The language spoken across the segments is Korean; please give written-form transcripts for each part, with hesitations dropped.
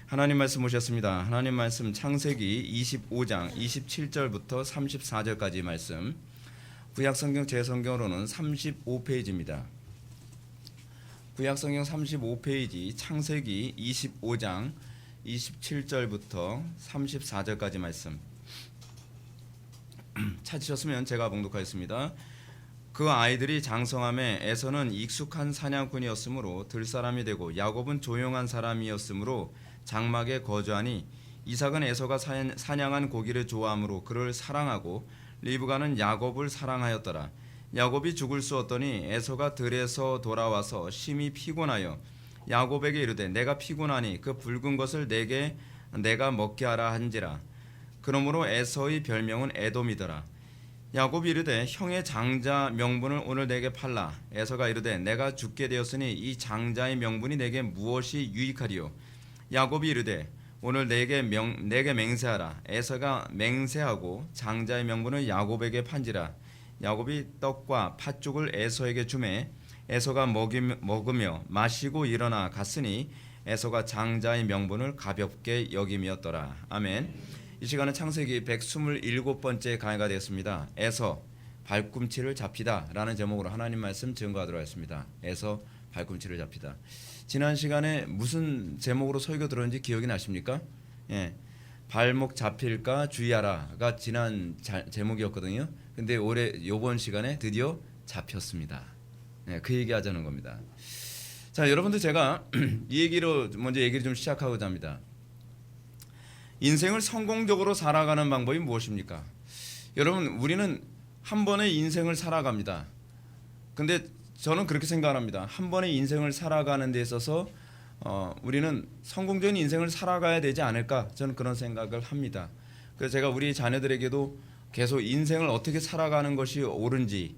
하나님 말씀 오셨습니다. 하나님 말씀 창세기 25장 27절부터 34절까지 말씀. 구약성경 제 성경으로는 35페이지입니다. 구약성경 35페이지 창세기 25장 27절부터 34절까지 말씀. 찾으셨으면 제가 봉독하겠습니다. 그 아이들이 장성함에 에서는 익숙한 사냥꾼이었으므로 들사람이 되고 야곱은 조용한 사람이었으므로 장막에 거주하니 이삭은 에서가 사냥한 고기를 좋아하므로 그를 사랑하고 리브가는 야곱을 사랑하였더라. 야곱이 죽을 수 없더니 에서가 들에서 돌아와서 심히 피곤하여 야곱에게 이르되 내가 피곤하니 그 붉은 것을 내가 먹게 하라 한지라. 그러므로 에서의 별명은 에돔이더라. 야곱이 이르되 형의 장자 명분을 오늘 내게 팔라. 에서가 이르되 내가 죽게 되었으니 이 장자의 명분이 내게 무엇이 유익하리요. 야곱이 이르되 오늘 내게 맹세하라. 에서가 맹세하고 장자의 명분을 야곱에게 판지라. 야곱이 떡과 팥죽을 에서에게 주매 에서가 먹으며 마시고 일어나 갔으니 에서가 장자의 명분을 가볍게 여김이었더라. 아멘. 이 시간은 창세기 127번째 강의가 되었습니다. 에서 발꿈치를 잡히다 라는 제목으로 하나님 말씀 증거하도록 하겠습니다. 에서 발꿈치를 잡히다. 지난 시간에 무슨 제목으로 설교 들었는지 기억이 나십니까? 예, 발목 잡힐까 주의하라가 지난 제목이었거든요. 근데 올해 이번 시간에 드디어 잡혔습니다. 예, 그 얘기하자는 겁니다. 자, 여러분들 제가 이 얘기로 먼저 얘기를 좀 시작하고자 합니다. 인생을 성공적으로 살아가는 방법이 무엇입니까? 여러분, 우리는 한 번의 인생을 살아갑니다. 근데 저는 그렇게 생각합니다. 한 번의 인생을 살아가는 데 있어서 우리는 성공적인 인생을 살아가야 되지 않을까, 저는 그런 생각을 합니다. 그래서 제가 우리 자녀들에게도 계속 인생을 어떻게 살아가는 것이 옳은지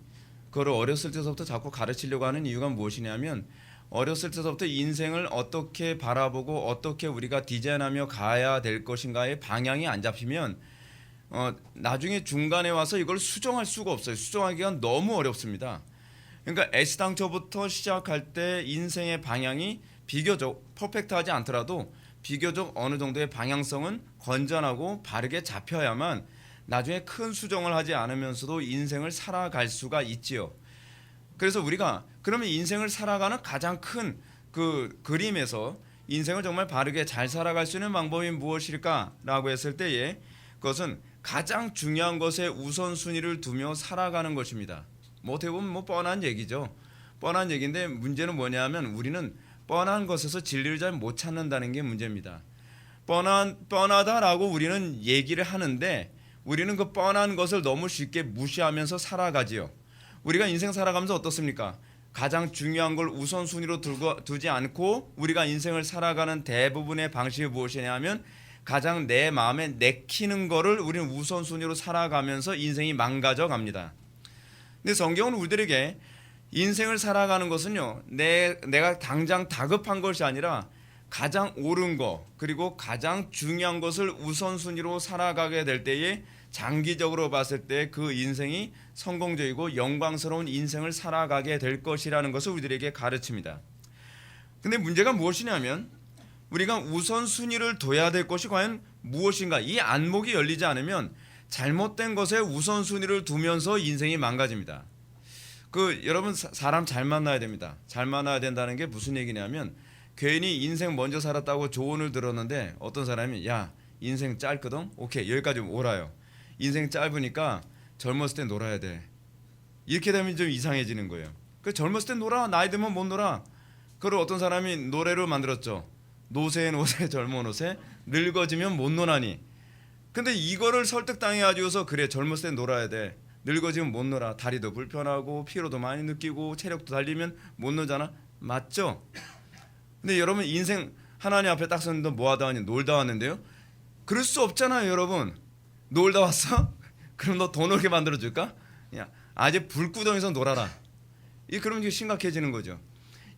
그걸 어렸을 때부터 자꾸 가르치려고 하는 이유가 무엇이냐면, 어렸을 때부터 인생을 어떻게 바라보고 어떻게 우리가 디자인하며 가야 될 것인가의 방향이 안 잡히면 나중에 중간에 와서 이걸 수정할 수가 없어요. 수정하기가 너무 어렵습니다. 그러니까 애시당초부터 시작할 때 인생의 방향이 비교적 퍼펙트하지 않더라도 비교적 어느 정도의 방향성은 건전하고 바르게 잡혀야만 나중에 큰 수정을 하지 않으면서도 인생을 살아갈 수가 있지요. 그래서 우리가 그러면 인생을 살아가는 가장 큰 그 그림에서 인생을 정말 바르게 잘 살아갈 수 있는 방법이 무엇일까라고 했을 때에 그것은 가장 중요한 것에 우선순위를 두며 살아가는 것입니다. 어떻게 보면 뻔한 얘기죠. 뻔한 얘기인데 문제는 뭐냐면 우리는 뻔한 것에서 진리를 잘 못 찾는다는 게 문제입니다. 뻔하다라고 우리는 얘기를 하는데 우리는 그 뻔한 것을 너무 쉽게 무시하면서 살아가지요. 우리가 인생 살아가면서 어떻습니까? 가장 중요한 걸 우선순위로 두지 않고 우리가 인생을 살아가는 대부분의 방식이 무엇이냐 하면 가장 내 마음에 내키는 거를 우리는 우선순위로 살아가면서 인생이 망가져 갑니다. 근데 성경은 우리들에게 인생을 살아가는 것은요, 내가 당장 다급한 것이 아니라 가장 옳은 것 그리고 가장 중요한 것을 우선순위로 살아가게 될 때에 장기적으로 봤을 때 그 인생이 성공적이고 영광스러운 인생을 살아가게 될 것이라는 것을 우리들에게 가르칩니다. 근데 문제가 무엇이냐면 우리가 우선순위를 둬야 될 것이 과연 무엇인가, 이 안목이 열리지 않으면 잘못된 것에 우선순위를 두면서 인생이 망가집니다. 여러분 사람 잘 만나야 됩니다. 잘 만나야 된다는 게 무슨 얘기냐면 괜히 인생 먼저 살았다고 조언을 들었는데 어떤 사람이 야 인생 짧거든? 오케이 여기까지 옳아요. 인생 짧으니까 젊었을 때 놀아야 돼. 이렇게 되면 좀 이상해지는 거예요. 젊었을 때 놀아. 나이 들면 못 놀아. 그걸 어떤 사람이 노래로 만들었죠. 노세 젊은 노세 늙어지면 못 노나니. 근데 이거를 설득당해가지고서 그래 젊었을 때 놀아야 돼. 늙어지면 못 놀아. 다리도 불편하고 피로도 많이 느끼고 체력도 달리면 못 놀잖아. 맞죠? 근데 여러분 인생 하나님 앞에 딱 섰는데 뭐 하다 왔냐? 놀다 왔는데요. 그럴 수 없잖아요 여러분. 놀다 왔어? 그럼 너 더 놀게 만들어줄까? 야, 아직 불구덩이에서 놀아라. 그러면 이게 심각해지는 거죠.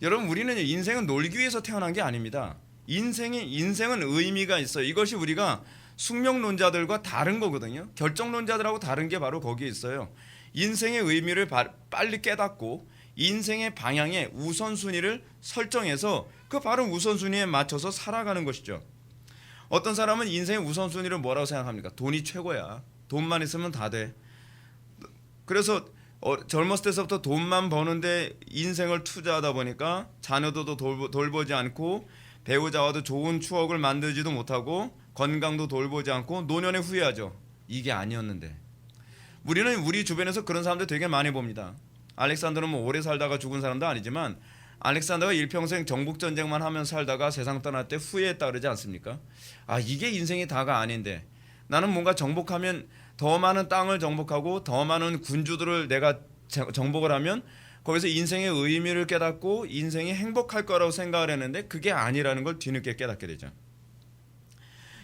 여러분 우리는 인생은 놀기 위해서 태어난 게 아닙니다. 인생은 의미가 있어요. 이것이 우리가 숙명론자들과 다른 거거든요. 결정론자들하고 다른 게 바로 거기에 있어요. 인생의 의미를 빨리 깨닫고 인생의 방향에 우선순위를 설정해서 그 바로 우선순위에 맞춰서 살아가는 것이죠. 어떤 사람은 인생의 우선순위를 뭐라고 생각합니까? 돈이 최고야. 돈만 있으면 다 돼. 그래서 젊었을 때서부터 돈만 버는데 인생을 투자하다 보니까 자녀도 돌보지 않고 배우자와도 좋은 추억을 만들지도 못하고 건강도 돌보지 않고 노년에 후회하죠. 이게 아니었는데. 우리는 우리 주변에서 그런 사람들 되게 많이 봅니다. 알렉산더는 뭐 오래 살다가 죽은 사람도 아니지만 알렉산더가 일평생 정복전쟁만 하면서 살다가 세상 떠날 때 후회했다 그러지 않습니까? 이게 인생이 다가 아닌데 나는 뭔가 정복하면 더 많은 땅을 정복하고 더 많은 군주들을 내가 정복을 하면 거기서 인생의 의미를 깨닫고 인생이 행복할 거라고 생각을 했는데 그게 아니라는 걸 뒤늦게 깨닫게 되죠.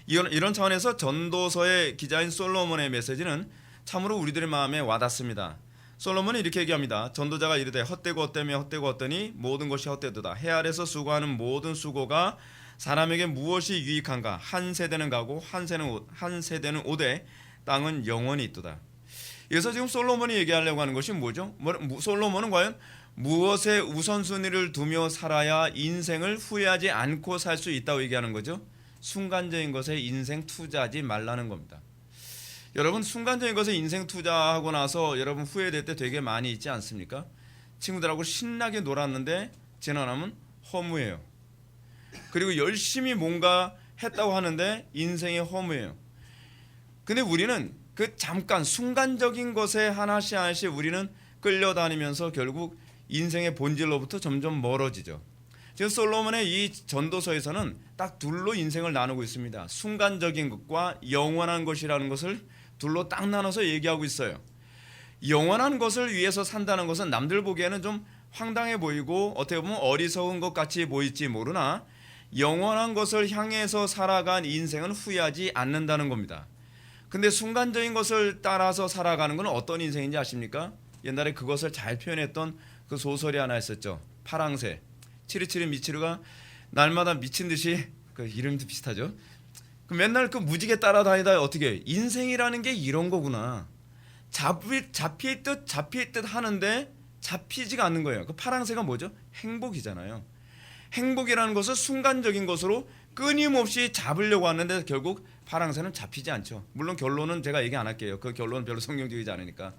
이런 차원에서 전도서의 기자인 솔로몬의 메시지는 참으로 우리들의 마음에 와닿습니다. 솔로몬은 이렇게 얘기합니다. 전도자가 이르되 헛되고 헛되며 헛되고 헛되니 모든 것이 헛되도다. 해 아래서 수고하는 모든 수고가 사람에게 무엇이 유익한가? 한 세대는 가고 한 세대는 오되 땅은 영원히 있도다. 그래서 지금 솔로몬이 얘기하려고 하는 것이 뭐죠? 솔로몬은 과연 무엇에 우선순위를 두며 살아야 인생을 후회하지 않고 살 수 있다고 얘기하는 거죠? 순간적인 것에 인생 투자하지 말라는 겁니다. 여러분, 순간적인 것에 인생 투자하고 나서 여러분 후회될 때 되게 많이 있지 않습니까? 친구들하고 신나게 놀았는데 지나가면 허무해요. 그리고 열심히 뭔가 했다고 하는데 인생이 허무해요. 근데 우리는 그 잠깐 순간적인 것에 하나씩 우리는 끌려다니면서 결국 인생의 본질로부터 점점 멀어지죠. 지금 솔로몬의 이 전도서에서는 딱 둘로 인생을 나누고 있습니다. 순간적인 것과 영원한 것이라는 것을 둘로 딱 나눠서 얘기하고 있어요. 영원한 것을 위해서 산다는 것은 남들 보기에는 좀 황당해 보이고 어떻게 보면 어리석은 것 같이 보일지 모르나 영원한 것을 향해서 살아간 인생은 후회하지 않는다는 겁니다. 근데 순간적인 것을 따라서 살아가는 건 어떤 인생인지 아십니까? 옛날에 그것을 잘 표현했던 그 소설이 하나 있었죠. 파랑새. 치리치리 미치루가 날마다 미친 듯이 그 이름도 비슷하죠. 그 맨날 그 무지개 따라다니다 어떻게 인생이라는 게 이런 거구나. 잡힐 듯 하는데 잡히지가 않는 거예요. 그 파랑새가 뭐죠? 행복이잖아요. 행복이라는 것은 순간적인 것으로 끊임없이 잡으려고 하는데 결국 파랑새는 잡히지 않죠. 물론 결론은 제가 얘기 안 할게요. 그 결론은 별로 성경적이지 않으니까.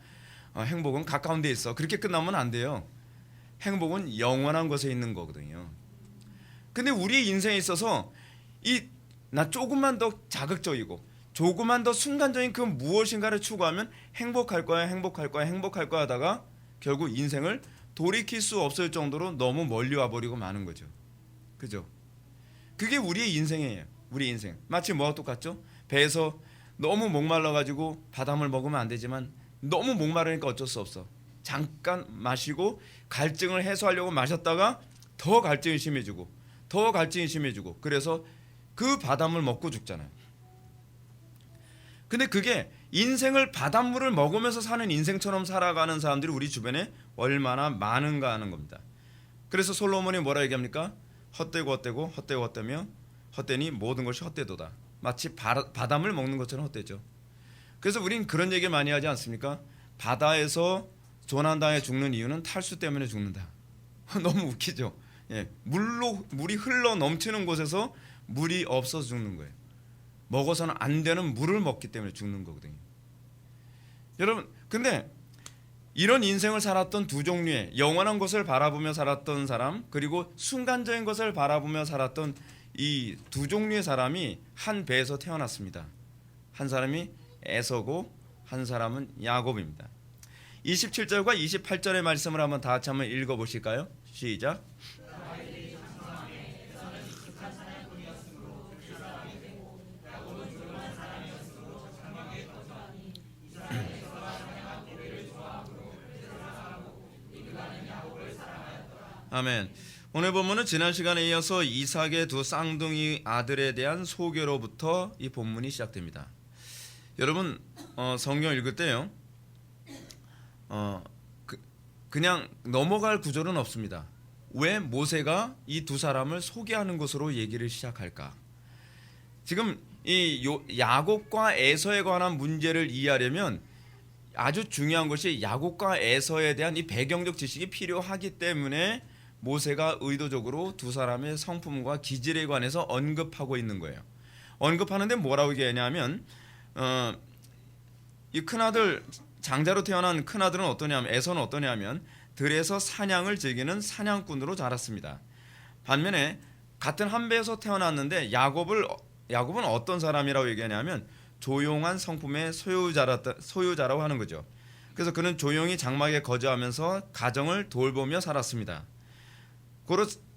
행복은 가까운 데 있어. 그렇게 끝나면 안 돼요. 행복은 영원한 것에 있는 거거든요. 근데 우리 인생에 있어서 나 조금만 더 자극적이고 조금만 더 순간적인 그 무엇인가를 추구하면 행복할 거야 하다가 결국 인생을 돌이킬 수 없을 정도로 너무 멀리 와버리고 마는 거죠. 그죠? 그게 우리의 인생이에요. 우리 인생. 마치 뭐와 똑같죠? 배에서 너무 목말라가지고 바닷물 먹으면 안 되지만 너무 목마르니까 어쩔 수 없어. 잠깐 마시고 갈증을 해소하려고 마셨다가 더 갈증이 심해지고 그래서 그 바닷물 먹고 죽잖아요. 근데 그게 인생을 바닷물을 먹으면서 사는 인생처럼 살아가는 사람들이 우리 주변에 얼마나 많은가 하는 겁니다. 그래서 솔로몬이 뭐라 얘기합니까? 헛되고 헛되며 헛되니 모든 것이 헛되도다. 마치 바닷물 먹는 것처럼 헛되죠. 그래서 우린 그런 얘기 많이 하지 않습니까? 바다에서 조난당해 죽는 이유는 탈수 때문에 죽는다. 너무 웃기죠. 물이 흘러 넘치는 곳에서 물이 없어서 죽는 거예요. 먹어서는 안 되는 물을 먹기 때문에 죽는 거거든요. 여러분, 근데 이런 인생을 살았던 두 종류의 영원한 것을 바라보며 살았던 사람, 그리고 순간적인 것을 바라보며 살았던 이 두 종류의 사람이 한 배에서 태어났습니다. 한 사람이 에서고 한 사람은 야곱입니다. 27절과 28절의 말씀을 한번 다 같이 한번 읽어보실까요? 시작. 아멘. 오늘 본문은 지난 시간에 이어서 이삭의 두 쌍둥이 아들에 대한 소개로부터 이 본문이 시작됩니다. 여러분 성경 읽을 때요 그냥 넘어갈 구절은 없습니다. 왜 모세가 이 두 사람을 소개하는 것으로 얘기를 시작할까? 지금 이 야곱과 에서에 관한 문제를 이해하려면 아주 중요한 것이 야곱과 에서에 대한 이 배경적 지식이 필요하기 때문에 모세가 의도적으로 두 사람의 성품과 기질에 관해서 언급하고 있는 거예요. 언급하는데 뭐라고 얘기하냐면 이 큰아들 장자로 태어난 큰아들은 어떠냐면 에서는 어떠냐면 들에서 사냥을 즐기는 사냥꾼으로 자랐습니다. 반면에 같은 한 배에서 태어났는데 야곱은 어떤 사람이라고 얘기하냐면 조용한 성품의 소유자라고 하는 거죠. 그래서 그는 조용히 장막에 거주하면서 가정을 돌보며 살았습니다.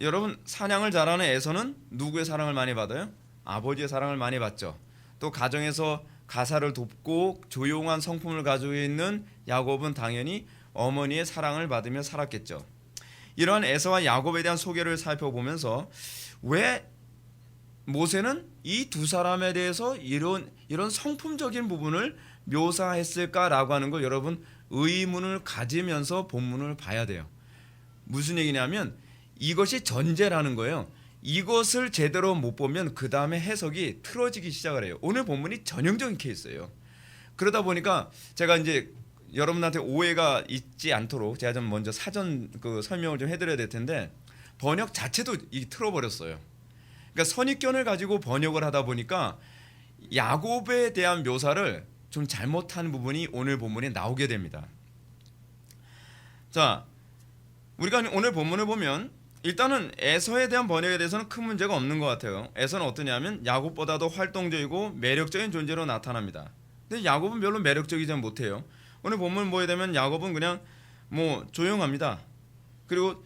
여러분 사냥을 잘하는 에서는 누구의 사랑을 많이 받아요? 아버지의 사랑을 많이 받죠. 또 가정에서 가사를 돕고 조용한 성품을 가지고 있는 야곱은 당연히 어머니의 사랑을 받으며 살았겠죠. 이러한 에서와 야곱에 대한 소개를 살펴보면서 왜 모세는 이 두 사람에 대해서 이런 성품적인 부분을 묘사했을까라고 하는 걸 여러분 의문을 가지면서 본문을 봐야 돼요. 무슨 얘기냐면 이것이 전제라는 거예요. 이것을 제대로 못 보면 그 다음에 해석이 틀어지기 시작을 해요. 오늘 본문이 전형적인 케이스예요. 그러다 보니까 제가 이제 여러분한테 오해가 있지 않도록 제가 좀 먼저 사전 설명을 좀 해드려야 될 텐데 번역 자체도 틀어버렸어요. 그러니까 선입견을 가지고 번역을 하다 보니까 야곱에 대한 묘사를 좀 잘못한 부분이 오늘 본문에 나오게 됩니다. 자, 우리가 오늘 본문을 보면 일단은 에서에 대한 번역에 대해서는 큰 문제가 없는 것 같아요. 에서는 어떠냐면 야곱보다도 활동적이고 매력적인 존재로 나타납니다. 근데 야곱은 별로 매력적이지 못해요. 오늘 본문 보게 되면 야곱은 그냥 조용합니다. 그리고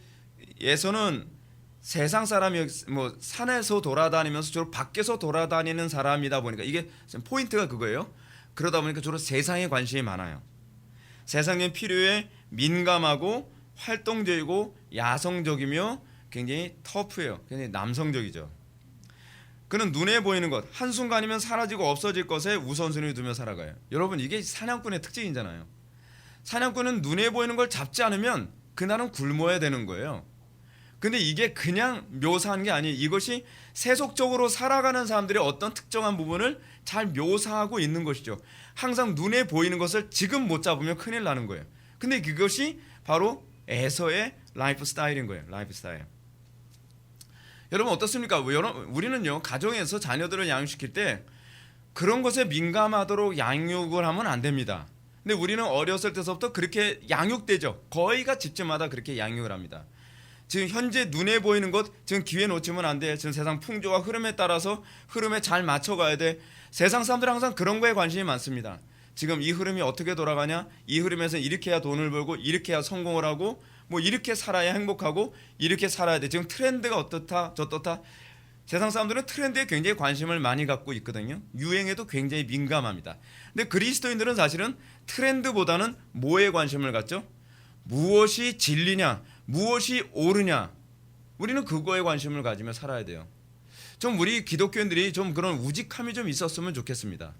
에서는 세상 사람이 산에서 돌아다니면서 주로 밖에서 돌아다니는 사람이다 보니까 이게 포인트가 그거예요. 그러다 보니까 주로 세상에 관심이 많아요. 세상의 필요에 민감하고 활동적이고 야성적이며 굉장히 터프해요. 굉장히 남성적이죠. 그는 눈에 보이는 것, 한순간이면 사라지고 없어질 것에 우선순위를 두며 살아가요. 여러분 이게 사냥꾼의 특징이잖아요. 사냥꾼은 눈에 보이는 걸 잡지 않으면 그날은 굶어야 되는 거예요. 근데 이게 그냥 묘사한 게 아니에요. 이것이 세속적으로 살아가는 사람들의 어떤 특정한 부분을 잘 묘사하고 있는 것이죠. 항상 눈에 보이는 것을 지금 못 잡으면 큰일 나는 거예요. 근데 그것이 바로 에서의 라이프 스타일인 거예요. 라이프 스타일. 여러분 어떻습니까? 우리는요 가정에서 자녀들을 양육시킬 때 그런 것에 민감하도록 양육을 하면 안 됩니다. 근데 우리는 어렸을 때서부터 그렇게 양육되죠. 거의가 집집마다 그렇게 양육을 합니다. 지금 현재 눈에 보이는 것, 지금 기회 놓치면 안 돼. 지금 세상 풍조와 흐름에 따라서 흐름에 잘 맞춰가야 돼. 세상 사람들은 항상 그런 거에 관심이 많습니다. 지금 이 흐름이 어떻게 돌아가냐? 이 흐름에서 이렇게 해야 돈을 벌고 이렇게 해야 성공을 하고 이렇게 살아야 행복하고 이렇게 살아야 돼. 지금 트렌드가 어떻다 저떻다. 세상 사람들은 트렌드에 굉장히 관심을 많이 갖고 있거든요. 유행에도 굉장히 민감합니다. 근데 그리스도인들은 사실은 트렌드보다는 뭐에 관심을 갖죠? 무엇이 진리냐? 무엇이 옳으냐? 우리는 그거에 관심을 가지며 살아야 돼요. 좀 우리 기독교인들이 좀 그런 우직함이 좀 있었으면 좋겠습니다.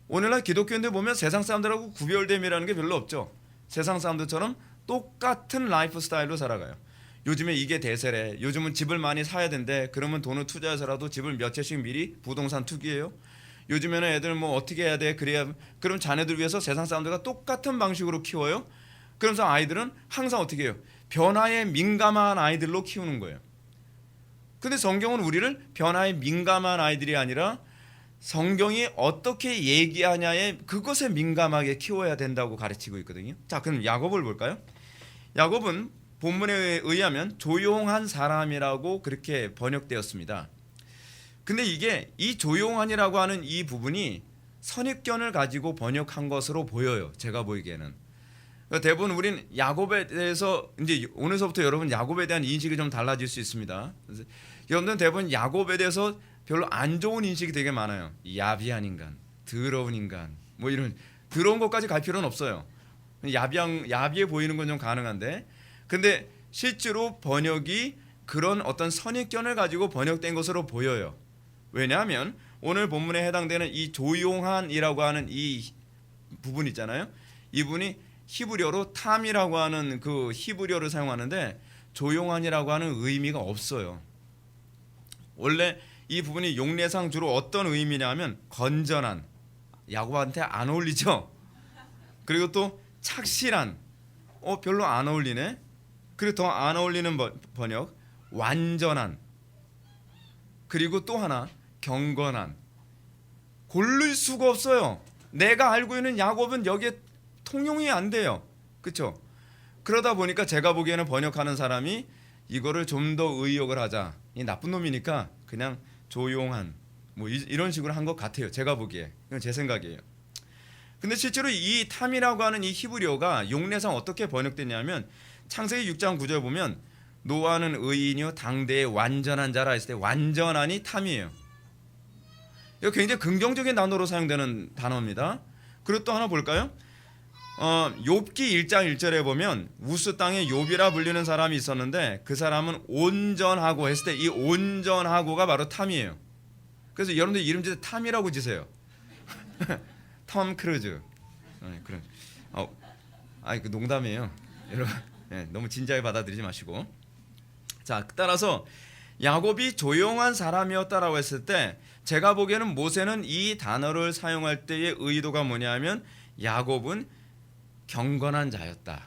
오늘날 기독교인들 보면 세상 사람들하고 구별됨이라는 게 별로 없죠. 세상 사람들처럼 똑같은 라이프 스타일로 살아가요. 요즘에 이게 대세래. 요즘은 집을 많이 사야 된대. 그러면 돈을 투자해서라도 집을 몇 채씩 미리 부동산 투기해요. 요즘에는 애들 어떻게 해야 돼? 그럼 자녀들 위해서 세상 사람들과 똑같은 방식으로 키워요. 그러면서 아이들은 항상 어떻게 해요? 변화에 민감한 아이들로 키우는 거예요. 근데 성경은 우리를 변화에 민감한 아이들이 아니라 성경이 어떻게 얘기하냐에 그것에 민감하게 키워야 된다고 가르치고 있거든요. 자, 그럼 야곱을 볼까요? 야곱은 본문에 의하면 조용한 사람이라고 그렇게 번역되었습니다. 근데 이 조용한이라고 하는 이 부분이 선입견을 가지고 번역한 것으로 보여요. 제가 보기에는. 대부분 우리는 야곱에 대해서 이제 오늘서부터 여러분 야곱에 대한 인식이 좀 달라질 수 있습니다. 그래서 여러분들은 대부분 야곱에 대해서 별로 안 좋은 인식이 되게 많아요. 야비한 인간, 더러운 인간, 이런 더러운 것까지 갈 필요는 없어요. 야비해 보이는 건 좀 가능한데, 근데 실제로 번역이 그런 어떤 선입견을 가지고 번역된 것으로 보여요. 왜냐하면 오늘 본문에 해당되는 이 조용한이라고 하는 이 부분 있잖아요. 이분이 히브리어로 탐이라고 하는 그 히브리어를 사용하는데 조용한이라고 하는 의미가 없어요. 원래 이 부분이 용례상 주로 어떤 의미냐면 건전한, 야곱한테 안 어울리죠. 그리고 또 착실한, 별로 안 어울리네. 그리고 더 안 어울리는 번역 완전한, 그리고 또 하나 경건한, 고를 수가 없어요. 내가 알고 있는 야곱은 여기에 통용이 안 돼요. 그렇죠? 그러다 보니까 제가 보기에는 번역하는 사람이 이거를 좀 더 의역을 하자. 이 나쁜 놈이니까 그냥 조용한 뭐 이런 식으로 한 것 같아요. 제가 보기에. 이건 제 생각이에요. 근데 실제로 이 탐이라고 하는 이 히브리어가 용례상 어떻게 번역됐냐면 창세기 6장 9절 보면 노아는 의인이요 당대의 완전한 자라 했을 때 완전한이 탐이에요. 이거 굉장히 긍정적인 단어로 사용되는 단어입니다. 그리고 또 하나 볼까요? 욥기 1장 1절에 보면 우스 땅에 욥이라 불리는 사람이 있었는데 그 사람은 온전하고 했을 때 이 온전하고가 바로 탐이에요. 그래서 여러분들 이름 짓에 탐이라고 지세요. 톰 크루즈. 그런. 그 농담이에요. 여러분, 너무 진지하게 받아들이지 마시고. 자, 따라서 야곱이 조용한 사람이었다라고 했을 때 제가 보기에는 모세는 이 단어를 사용할 때의 의도가 뭐냐면 야곱은 경건한 자였다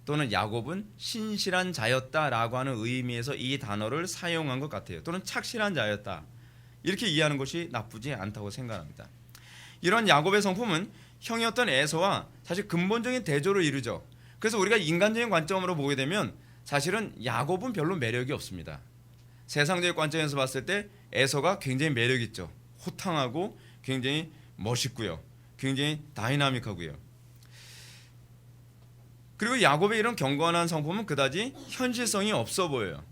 또는 야곱은 신실한 자였다라고 하는 의미에서 이 단어를 사용한 것 같아요. 또는 착실한 자였다 이렇게 이해하는 것이 나쁘지 않다고 생각합니다. 이런 야곱의 성품은 형이었던 에서와 사실 근본적인 대조를 이루죠. 그래서 우리가 인간적인 관점으로 보게 되면 사실은 야곱은 별로 매력이 없습니다. 세상적인 관점에서 봤을 때 에서가 굉장히 매력 있죠. 호탕하고 굉장히 멋있고요. 굉장히 다이나믹하고요. 그리고 야곱의 이런 경건한 성품은 그다지 현실성이 없어 보여요.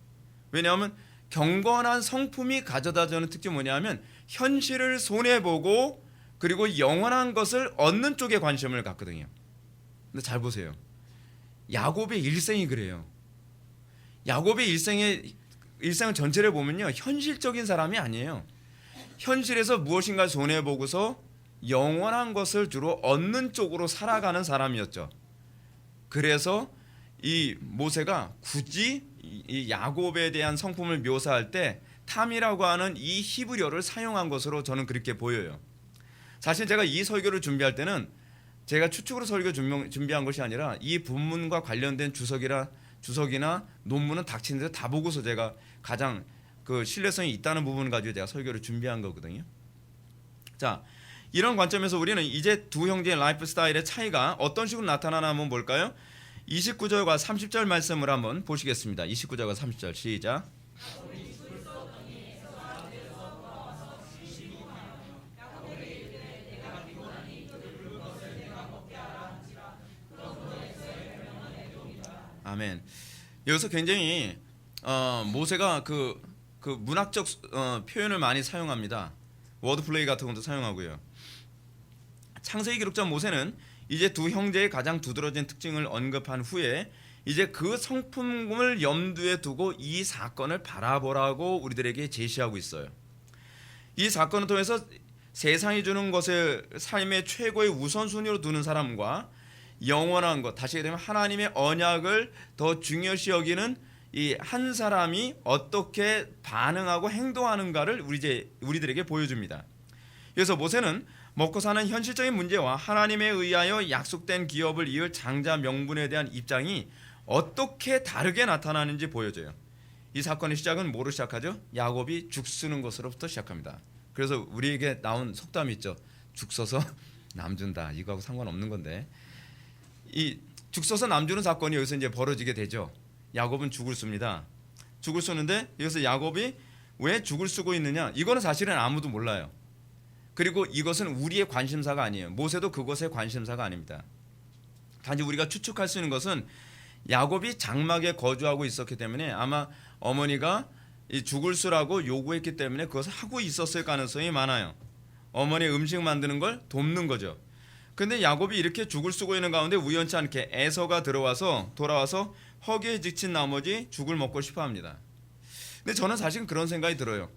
왜냐하면 경건한 성품이 가져다주는 특징이 뭐냐면 현실을 손해보고 그리고 영원한 것을 얻는 쪽에 관심을 갖거든요. 근데 잘 보세요. 야곱의 일생이 그래요. 야곱의 일생을 전체를 보면요, 현실적인 사람이 아니에요. 현실에서 무엇인가 손해보고서 영원한 것을 주로 얻는 쪽으로 살아가는 사람이었죠. 그래서 이 모세가 굳이 이 야곱에 대한 성품을 묘사할 때 탐이라고 하는 이 히브리어를 사용한 것으로 저는 그렇게 보여요. 사실 제가 이 설교를 준비할 때는 제가 추측으로 설교 준비한 것이 아니라 이 본문과 관련된 주석이나 논문은 닥친 데서 다 보고서 제가 가장 그 신뢰성이 있다는 부분을 가지고 제가 설교를 준비한 거거든요. 자, 이런 관점에서 우리는 이제 두 형제의 라이프 스타일의 차이가 어떤 식으로 나타나나 한번 볼까요? 29절과 30절 말씀을 한번 보시겠습니다. 29절과 30절 시작. 아멘. 여기서 굉장히 모세가 그 문학적 표현을 많이 사용합니다. 워드플레이 같은 것도 사용하고요. 창세기 기록자 모세는 이제 두 형제의 가장 두드러진 특징을 언급한 후에 이제 그 성품을 염두에 두고 이 사건을 바라보라고 우리들에게 제시하고 있어요. 이 사건을 통해서 세상이 주는 것을 삶의 최고의 우선순위로 두는 사람과 영원한 것, 다시 얘기하면 하나님의 언약을 더 중요시 여기는 이 한 사람이 어떻게 반응하고 행동하는가를 우리들에게 보여줍니다. 그래서 모세는 먹고 사는 현실적인 문제와 하나님에 의하여 약속된 기업을 이을 장자 명분에 대한 입장이 어떻게 다르게 나타나는지 보여줘요. 이 사건의 시작은 뭐로 시작하죠? 야곱이 죽 쓰는 것으로부터 시작합니다. 그래서 우리에게 나온 속담이 있죠. 죽 써서 남 준다. 이거하고 상관없는 건데 이 죽 써서 남 주는 사건이 여기서 이제 벌어지게 되죠. 야곱은 죽을 씁니다. 죽을 쓰는데 여기서 야곱이 왜 죽을 쓰고 있느냐? 이거는 사실은 아무도 몰라요. 그리고 이것은 우리의 관심사가 아니에요. 모세도 그것의 관심사가 아닙니다. 단지 우리가 추측할 수 있는 것은 야곱이 장막에 거주하고 있었기 때문에 아마 어머니가 이 죽을 쓰라고 요구했기 때문에 그것을 하고 있었을 가능성이 많아요. 어머니의 음식 만드는 걸 돕는 거죠. 근데 야곱이 이렇게 죽을 쓰고 있는 가운데 우연치 않게 에서가 돌아와서 허기에 지친 나머지 죽을 먹고 싶어 합니다. 근데 저는 사실 그런 생각이 들어요.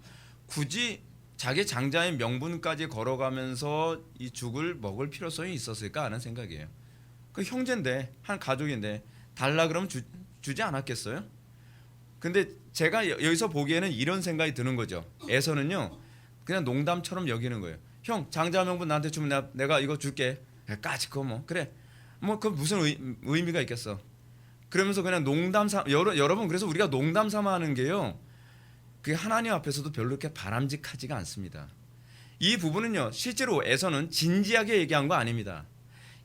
굳이 자기 장자의 명분까지 걸어가면서 이 죽을 먹을 필요성이 있었을까 하는 생각이에요. 그 형제인데, 한 가족인데 달라 그러면 주지 않았겠어요? 근데 제가 여기서 보기에는 이런 생각이 드는 거죠. 에서는요 그냥 농담처럼 여기는 거예요. 형 장자 명분 나한테 주면 내가 이거 줄게. 까짓 거 뭐 그래 뭐 그 무슨 의미가 있겠어. 그러면서 그냥 여러분 그래서 우리가 농담 삼아 하는 게요 그게 하나님 앞에서도 별로 이렇게 바람직하지가 않습니다. 이 부분은요, 실제로 에서는 진지하게 얘기한 거 아닙니다.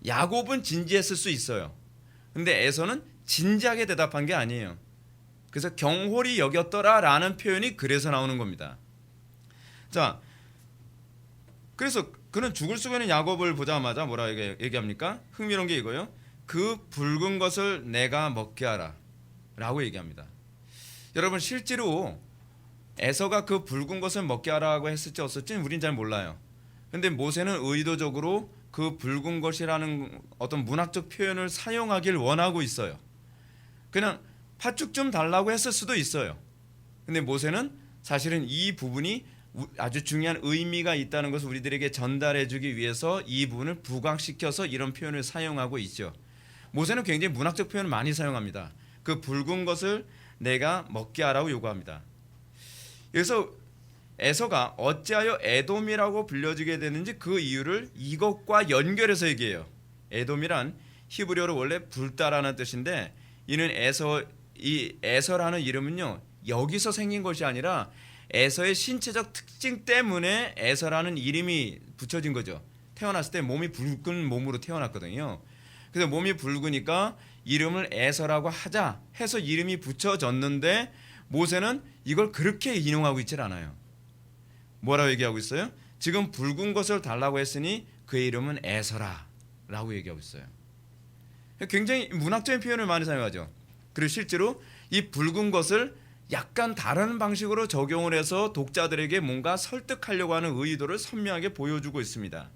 야곱은 진지했을 수 있어요. 근데 에서는 진지하게 대답한 게 아니에요. 그래서 경홀히 여겼더라라는 표현이 그래서 나오는 겁니다. 자, 그래서 그는 죽을 수가 있는 야곱을 보자마자 뭐라 얘기합니까? 흥미로운 게 이거요. 그 붉은 것을 내가 먹게 하라 라고 얘기합니다. 여러분, 실제로 에서가 그 붉은 것을 먹게 하라고 했을지 없을지는 우린 잘 몰라요. 근데 모세는 의도적으로 그 붉은 것이라는 어떤 문학적 표현을 사용하길 원하고 있어요. 그냥 팥죽 좀 달라고 했을 수도 있어요. 근데 모세는 사실은 이 부분이 아주 중요한 의미가 있다는 것을 우리들에게 전달해주기 위해서 이 부분을 부각시켜서 이런 표현을 사용하고 있죠. 모세는 굉장히 문학적 표현을 많이 사용합니다. 그 붉은 것을 내가 먹게 하라고 요구합니다. 그래서 에서가 어찌하여 에돔이라고 불려지게 되는지 그 이유를 이것과 연결해서 얘기해요. 에돔이란 히브리어로 원래 불다라는 뜻인데, 이는 이 에서라는 이름은요, 여기서 생긴 것이 아니라 에서의 신체적 특징 때문에 에서라는 이름이 붙여진 거죠. 태어났을 때 몸이 붉은 몸으로 태어났거든요. 그래서 몸이 붉으니까 이름을 에서라고 하자 해서 이름이 붙여졌는데, 모세는 이걸 그렇게 인용하고 있질 않아요. 뭐라고 얘기하고 있어요? 지금 붉은 것을 달라고 했으니 그의 이름은 에서라 라고 얘기하고 있어요. 굉장히 문학적인 표현을 많이 사용하죠. 그리고 실제로 이 붉은 것을 약간 다른 방식으로 적용을 해서 독자들에게 뭔가 설득하려고 하는 의도를 선명하게 보여주고 있습니다.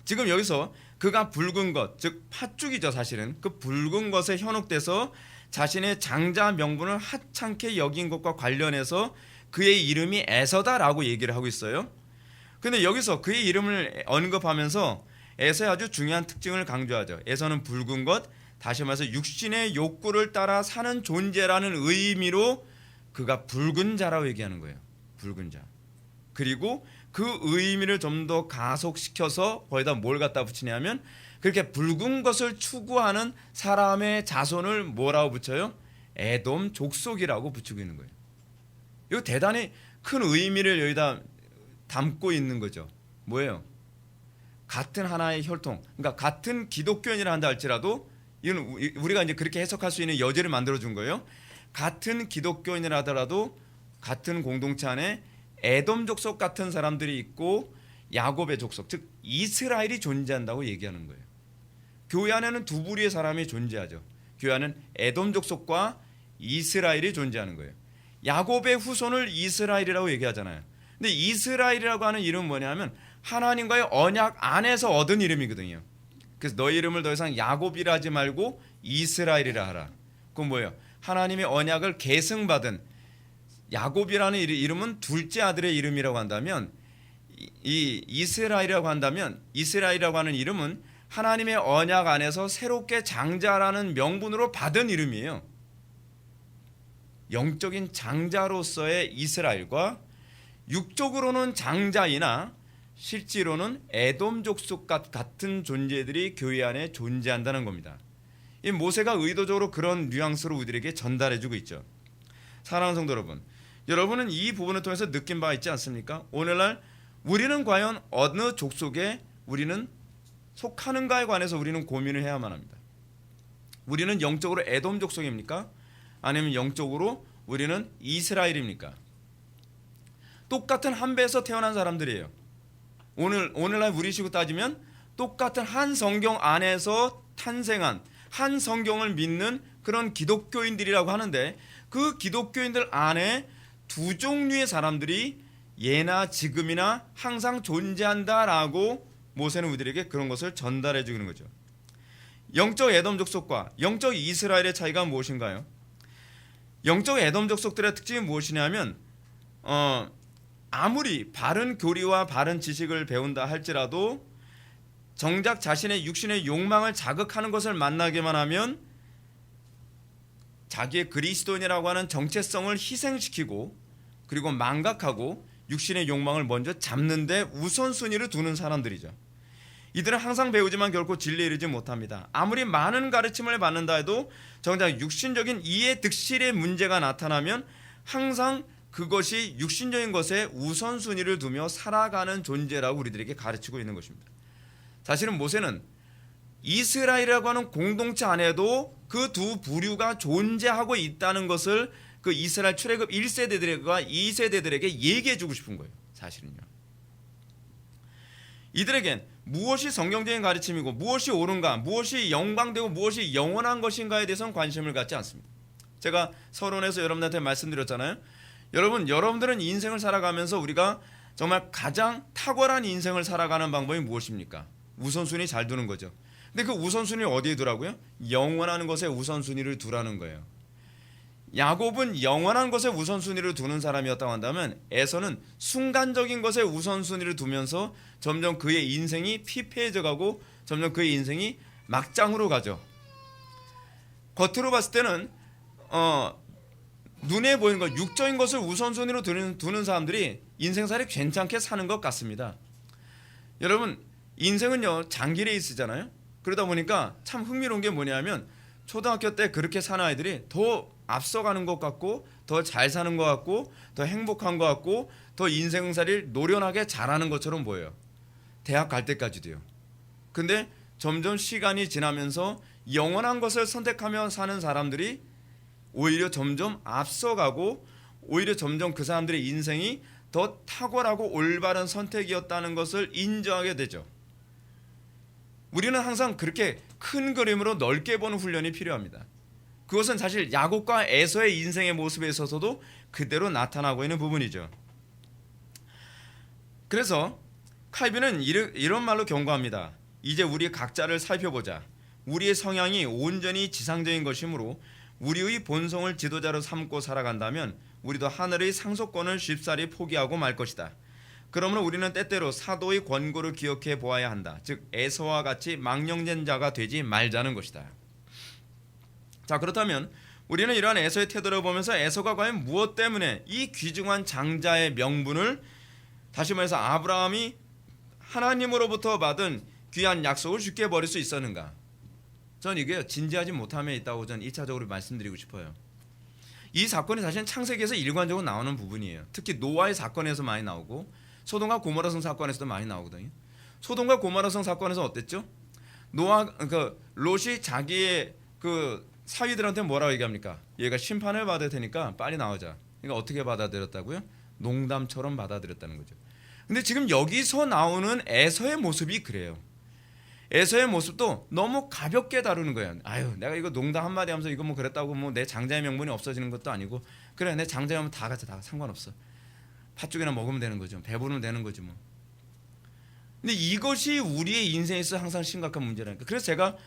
지금 여기서 그가 붉은 것, 즉 팥죽이죠. 사실은 그 붉은 것에 현혹돼서 자신의 장자 명분을 하찮게 여긴 것과 관련해서 그의 이름이 에서다라고 얘기를 하고 있어요. 근데 여기서 그의 이름을 언급하면서 에서의 아주 중요한 특징을 강조하죠. 에서는 붉은 것, 다시 말해서 육신의 욕구를 따라 사는 존재라는 의미로 그가 붉은 자라고 얘기하는 거예요. 붉은 자. 그리고 그 의미를 좀 더 가속시켜서 거기다 뭘 갖다 붙이냐면, 그렇게 붉은 것을 추구하는 사람의 자손을 뭐라고 붙여요? 에돔 족속이라고 붙이고 있는 거예요. 이거 대단히 큰 의미를 여기다 담고 있는 거죠. 뭐예요? 같은 하나의 혈통, 그러니까 같은 기독교인이라 한다 할지라도, 이건 우리가 이제 그렇게 해석할 수 있는 여지를 만들어 준 거예요. 같은 기독교인이라 하더라도 같은 공동체 안에 에돔 족속 같은 사람들이 있고 야곱의 족속, 즉 이스라엘이 존재한다고 얘기하는 거예요. 교회 안에는 두 부류의 사람이 존재하죠. 교회 안에는 에돔 족속과 이스라엘이 존재하는 거예요. 야곱의 후손을 이스라엘이라고 얘기하잖아요. 근데 이스라엘이라고 하는 이름은 뭐냐면 하나님과의 언약 안에서 얻은 이름이거든요. 그래서 너희 이름을 더 이상 야곱이라 하지 말고 이스라엘이라 하라. 그건 뭐예요? 하나님의 언약을 계승받은 야곱이라는 이름은 둘째 아들의 이름이라고 한다면, 이 이스라엘이라고 한다면, 이스라엘이라고 하는 이름은 하나님의 언약 안에서 새롭게 장자라는 명분으로 받은 이름이에요. 영적인 장자로서의 이스라엘과 육적으로는 장자이나 실제로는 에돔 족속 같은 존재들이 교회 안에 존재한다는 겁니다. 이 모세가 의도적으로 그런 뉘앙스로 우리들에게 전달해주고 있죠. 사랑하는 성도 여러분, 여러분은 이 부분을 통해서 느낀 바가 있지 않습니까? 오늘날 우리는 과연 어느 족속에 우리는 속하는가에 관해서 우리는 고민을 해야만 합니다. 우리는 영적으로 에돔 족속입니까? 아니면 영적으로 우리는 이스라엘입니까? 똑같은 한 배에서 태어난 사람들이에요. 오늘날 우리식으로 따지면 똑같은 한 성경 안에서 탄생한 한 성경을 믿는 그런 기독교인들이라고 하는데, 그 기독교인들 안에 두 종류의 사람들이 예나 지금이나 항상 존재한다라고 모세는 우리들에게 그런 것을 전달해 주는 거죠. 영적 에돔 족속과 영적 이스라엘의 차이가 무엇인가요? 영적 에돔 족속들의 특징이 무엇이냐면, 아무리 바른 교리와 바른 지식을 배운다 할지라도 정작 자신의 육신의 욕망을 자극하는 것을 만나게만 하면 자기의 그리스도인이라고 하는 정체성을 희생시키고, 그리고 망각하고 육신의 욕망을 먼저 잡는 데 우선순위를 두는 사람들이죠. 이들은 항상 배우지만 결코 진리에 이르지 못합니다. 아무리 많은 가르침을 받는다 해도 정작 육신적인 이해 득실의 문제가 나타나면 항상 그것이 육신적인 것에 우선순위를 두며 살아가는 존재라고 우리들에게 가르치고 있는 것입니다. 사실은 모세는 이스라엘이라고 하는 공동체 안에도 그 두 부류가 존재하고 있다는 것을 그 이스라엘 출애굽 1세대들과 2세대들에게 얘기해 주고 싶은 거예요. 사실은요. 이들에겐 무엇이 성경적인 가르침이고 무엇이 옳은가, 무엇이 영광되고 무엇이 영원한 것인가에 대해서는 관심을 갖지 않습니다. 제가 서론에서 여러분들한테 말씀드렸잖아요. 여러분들은 인생을 살아가면서 우리가 정말 가장 탁월한 인생을 살아가는 방법이 무엇입니까? 우선순위 잘 두는 거죠. 근데 그 우선순위를 어디에 두라고요? 영원한 것에 우선순위를 두라는 거예요. 야곱은 영원한 것에 우선순위를 두는 사람이었다고 한다면 에서는 순간적인 것에 우선순위를 두면서 점점 그의 인생이 피폐해져 가고 점점 그의 인생이 막장으로 가죠. 겉으로 봤을 때는 눈에 보이는 것, 육적인 것을 우선순위로 두는 사람들이 인생살이 괜찮게 사는 것 같습니다. 여러분, 인생은요 장기 레이스잖아요. 그러다 보니까 참 흥미로운 게 뭐냐면 초등학교 때 그렇게 사는 아이들이 더 앞서가는 것 같고 더 잘 사는 것 같고 더 행복한 것 같고 더 인생살이를 노련하게 잘하는 것처럼 보여요. 대학 갈 때까지도요. 근데 점점 시간이 지나면서 영원한 것을 선택하며 사는 사람들이 오히려 점점 앞서가고 오히려 점점 그 사람들의 인생이 더 탁월하고 올바른 선택이었다는 것을 인정하게 되죠. 우리는 항상 그렇게 큰 그림으로 넓게 보는 훈련이 필요합니다. 그것은 사실 야곱과 에서의 인생의 모습에 있어서도 그대로 나타나고 있는 부분이죠. 그래서 칼빈은 이런 말로 경고합니다. 이제 우리 각자를 살펴보자. 우리의 성향이 온전히 지상적인 것이므로 우리의 본성을 지도자로 삼고 살아간다면 우리도 하늘의 상속권을 쉽사리 포기하고 말 것이다. 그러므로 우리는 때때로 사도의 권고를 기억해 보아야 한다. 즉 에서와 같이 망령된 자가 되지 말자는 것이다. 자, 그렇다면 우리는 이러한 에서의 태도를 보면서 에서가 과연 무엇 때문에 이 귀중한 장자의 명분을, 다시 말해서 아브라함이 하나님으로부터 받은 귀한 약속을 쉽게 버릴 수 있었는가? 전 이게 진지하지 못함에 있다고 전 1차적으로 말씀드리고 싶어요. 이 사건이 사실은 창세기에서 일관적으로 나오는 부분이에요. 특히 노아의 사건에서 많이 나오고 소돔과 고모라 성 사건에서도 많이 나오거든요. 소돔과 고모라 성 사건에서 어땠죠? 롯이 자기의 그 사위들한테 뭐라고 얘기합니까? 얘가 심판을 받을 테니까 빨리 나오자. 그러니까 어떻게 받아들였다고요? 농담처럼 받아들였다는 거죠. 근데 지금 여기서 나오는 에서의 모습이 그래요. 에서의 모습도 너무 가볍게 다루는 거예요. 아유, 내가 이거 농담 한마디 하면서 이거 뭐 그랬다고 뭐 내 장자의 명분이 없어지는 것도 아니고, 그래 내 장자의 명분 다 가져, 다 상관없어. 팥죽이나 먹으면 되는 거죠. 배부르면 되는 거지 뭐. 근데 이것이 우리의 인생에서 항상 심각한 문제라니까. 그래서 제가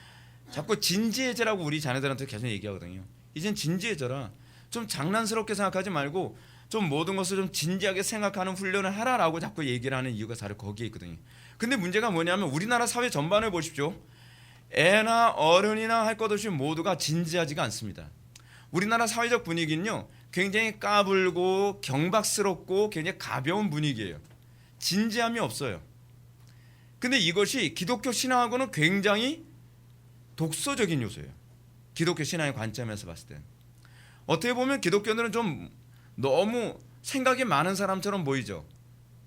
자꾸 진지해져라고 우리 자녀들한테 계속 얘기하거든요. 이젠 진지해져라. 좀 장난스럽게 생각하지 말고 좀 모든 것을 좀 진지하게 생각하는 훈련을 하라라고 자꾸 얘기를 하는 이유가 바로 거기에 있거든요. 근데 문제가 뭐냐면 우리나라 사회 전반을 보십시오. 애나 어른이나 할 것 없이 모두가 진지하지가 않습니다. 우리나라 사회적 분위기는요 굉장히 까불고 경박스럽고 굉장히 가벼운 분위기예요. 진지함이 없어요. 근데 이것이 기독교 신앙하고는 굉장히 독소적인 요소예요. 기독교 신앙의 관점에서 봤을 때 어떻게 보면 기독교인들은 좀 너무 생각이 많은 사람처럼 보이죠.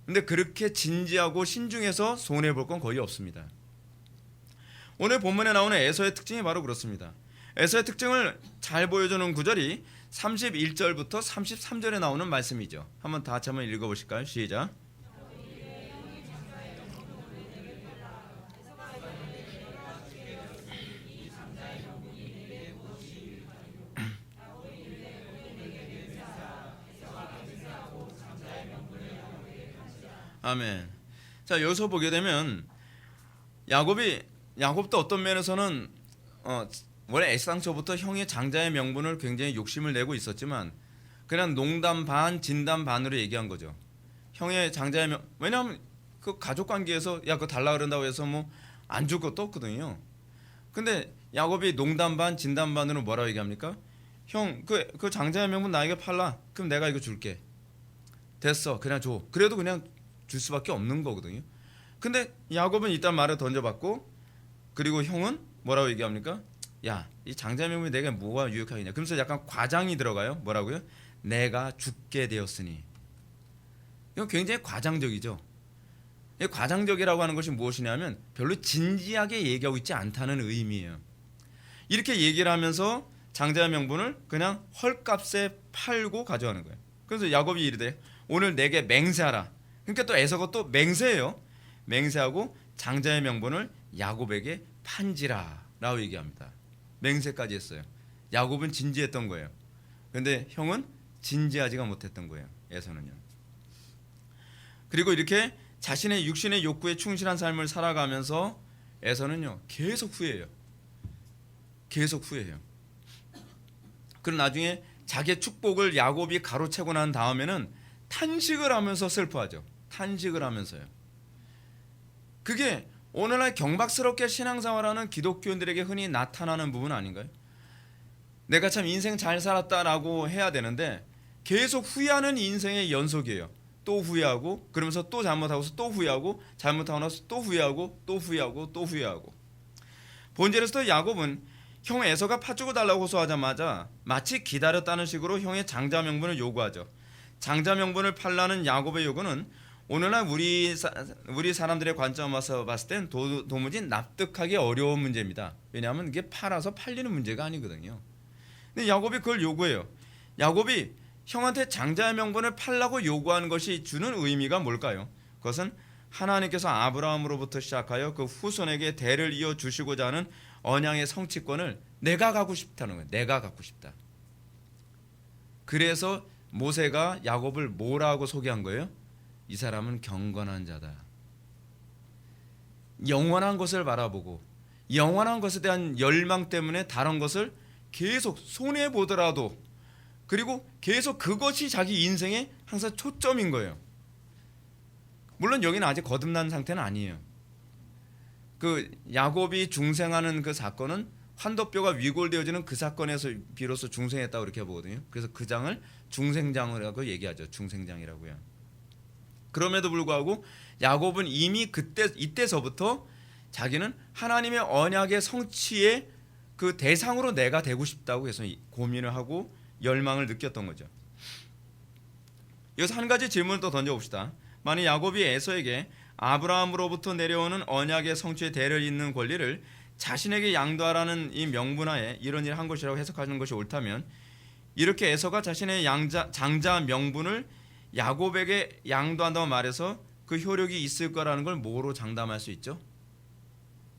근데 그렇게 진지하고 신중해서 손해볼 건 거의 없습니다. 오늘 본문에 나오는 에서의 특징이 바로 그렇습니다. 에서의 특징을 잘 보여주는 구절이 31절부터 33절에 나오는 말씀이죠. 한번 다 같이 한번 읽어보실까요? 시작. 아멘. 자, 여기서 보게 되면 야곱도 어떤 면에서는 원래 애쌍초부터 형의 장자의 명분을 굉장히 욕심을 내고 있었지만 그냥 농담 반 진담 반으로 얘기한 거죠. 형의 장자의 왜냐하면 그 가족 관계에서 야 그거 달라 그런다고 해서 뭐 안 줄 것도 없거든요. 근데 야곱이 농담 반 진담 반으로 뭐라고 얘기합니까? 형 그 장자의 명분 나에게 팔라. 그럼 내가 이거 줄게. 됐어, 그냥 줘. 그래도 그냥 줄 수밖에 없는 거거든요. 근데 야곱은 일단 말을 던져봤고, 그리고 형은 뭐라고 얘기합니까? 야, 이 장자의 명분이 내게 뭐가 유익하겠냐. 그러면서 약간 과장이 들어가요. 뭐라고요? 내가 죽게 되었으니. 이건 굉장히 과장적이죠. 이 과장적이라고 하는 것이 무엇이냐면 별로 진지하게 얘기하고 있지 않다는 의미예요. 이렇게 얘기를 하면서 장자의 명분을 그냥 헐값에 팔고 가져가는 거예요. 그래서 야곱이 이르되 오늘 내게 맹세하라. 그러니까 또 에서가 또 맹세해요. 맹세하고 장자의 명분을 야곱에게 판지라 라고 얘기합니다. 맹세까지 했어요. 야곱은 진지했던 거예요. 그런데 형은 진지하지가 못했던 거예요. 에서는요. 그리고 이렇게 자신의 육신의 욕구에 충실한 삶을 살아가면서 에서는요 계속 후회해요. 계속 후회해요. 그럼 나중에 자기의 축복을 야곱이 가로채고 난 다음에는 탄식을 하면서 슬퍼하죠. 탄식을 하면서요. 그게 오늘날 경박스럽게 신앙생활하는 기독교인들에게 흔히 나타나는 부분 아닌가요? 내가 참 인생 잘 살았다라고 해야 되는데 계속 후회하는 인생의 연속이에요. 또 후회하고 그러면서 또 잘못하고서 또 후회하고 잘못하고 나서 또 후회하고 또 후회하고 또 후회하고. 본질에서도 야곱은 형 에서가 팥죽을 달라고 호소하자마자 마치 기다렸다는 식으로 형의 장자 명분을 요구하죠. 장자 명분을 팔라는 야곱의 요구는 오늘날 우리 사람들의 관점에서 봤을 땐 도무지 납득하기 어려운 문제입니다. 왜냐하면 이게 팔아서 팔리는 문제가 아니거든요. 근데 야곱이 그걸 요구해요. 야곱이 형한테 장자의 명분을 팔라고 요구하는 것이 주는 의미가 뭘까요? 그것은 하나님께서 아브라함으로부터 시작하여 그 후손에게 대를 이어 주시고자 하는 언약의 성취권을 내가 갖고 싶다는 거예요. 내가 갖고 싶다. 그래서 모세가 야곱을 뭐라고 소개한 거예요? 이 사람은 경건한 자다. 영원한 것을 바라보고 영원한 것에 대한 열망 때문에 다른 것을 계속 손해보더라도 그리고 계속 그것이 자기 인생의 항상 초점인 거예요. 물론 여기는 아직 거듭난 상태는 아니에요. 그 야곱이 중생하는 그 사건은 환도뼈가 위골되어지는 그 사건에서 비로소 중생했다고 이렇게 보거든요. 그래서 그 장을 중생장이라고 얘기하죠. 중생장이라고요. 그럼에도 불구하고 야곱은 이미 이때서부터 자기는 하나님의 언약의 성취의 그 대상으로 내가 되고 싶다고 해서 고민을 하고 열망을 느꼈던 거죠. 여기서 한 가지 질문을 또 던져봅시다. 만약 야곱이 에서에게 아브라함으로부터 내려오는 언약의 성취의 대를 잇는 권리를 자신에게 양도하라는 이 명분하에 이런 일을 한 것이라고 해석하는 것이 옳다면 이렇게 에서가 자신의 장자 명분을 야곱에게 양도한다고 말해서 그 효력이 있을 거라는 걸 뭐로 장담할 수 있죠?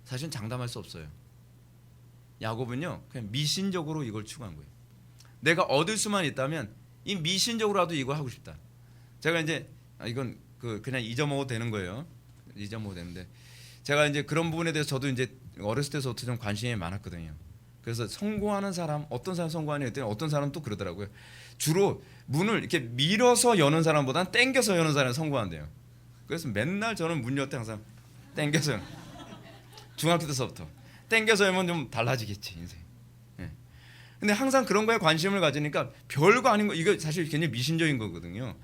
사실은 장담할 수 없어요. 야곱은요 그냥 미신적으로 이걸 추구한 거예요. 내가 얻을 수만 있다면 이 미신적으로라도 이거 하고 싶다. 제가 이제 이건 그냥 잊어먹어도 되는 거예요. 잊어먹어도 되는데 제가 이제 그런 부분에 대해서 저도 이제 어렸을 때부터 좀 관심이 많았거든요. 그래서 성공하는 사람 어떤 사람 성공하냐 했더니 어떤 사람은 또 그러더라고요. 주로 문을 이렇게 밀어서 여는 사람보다는 당겨서 여는 사람이 성공한대요. 그래서 맨날 저는 문 열 때 항상 당겨서 중학교 때서부터 당겨서 열면 좀 달라지겠지 인생. 근데 항상 그런 거에 관심을 가지니까 별거 아닌 거 이거 사실 굉장히 미신적인 거거든요.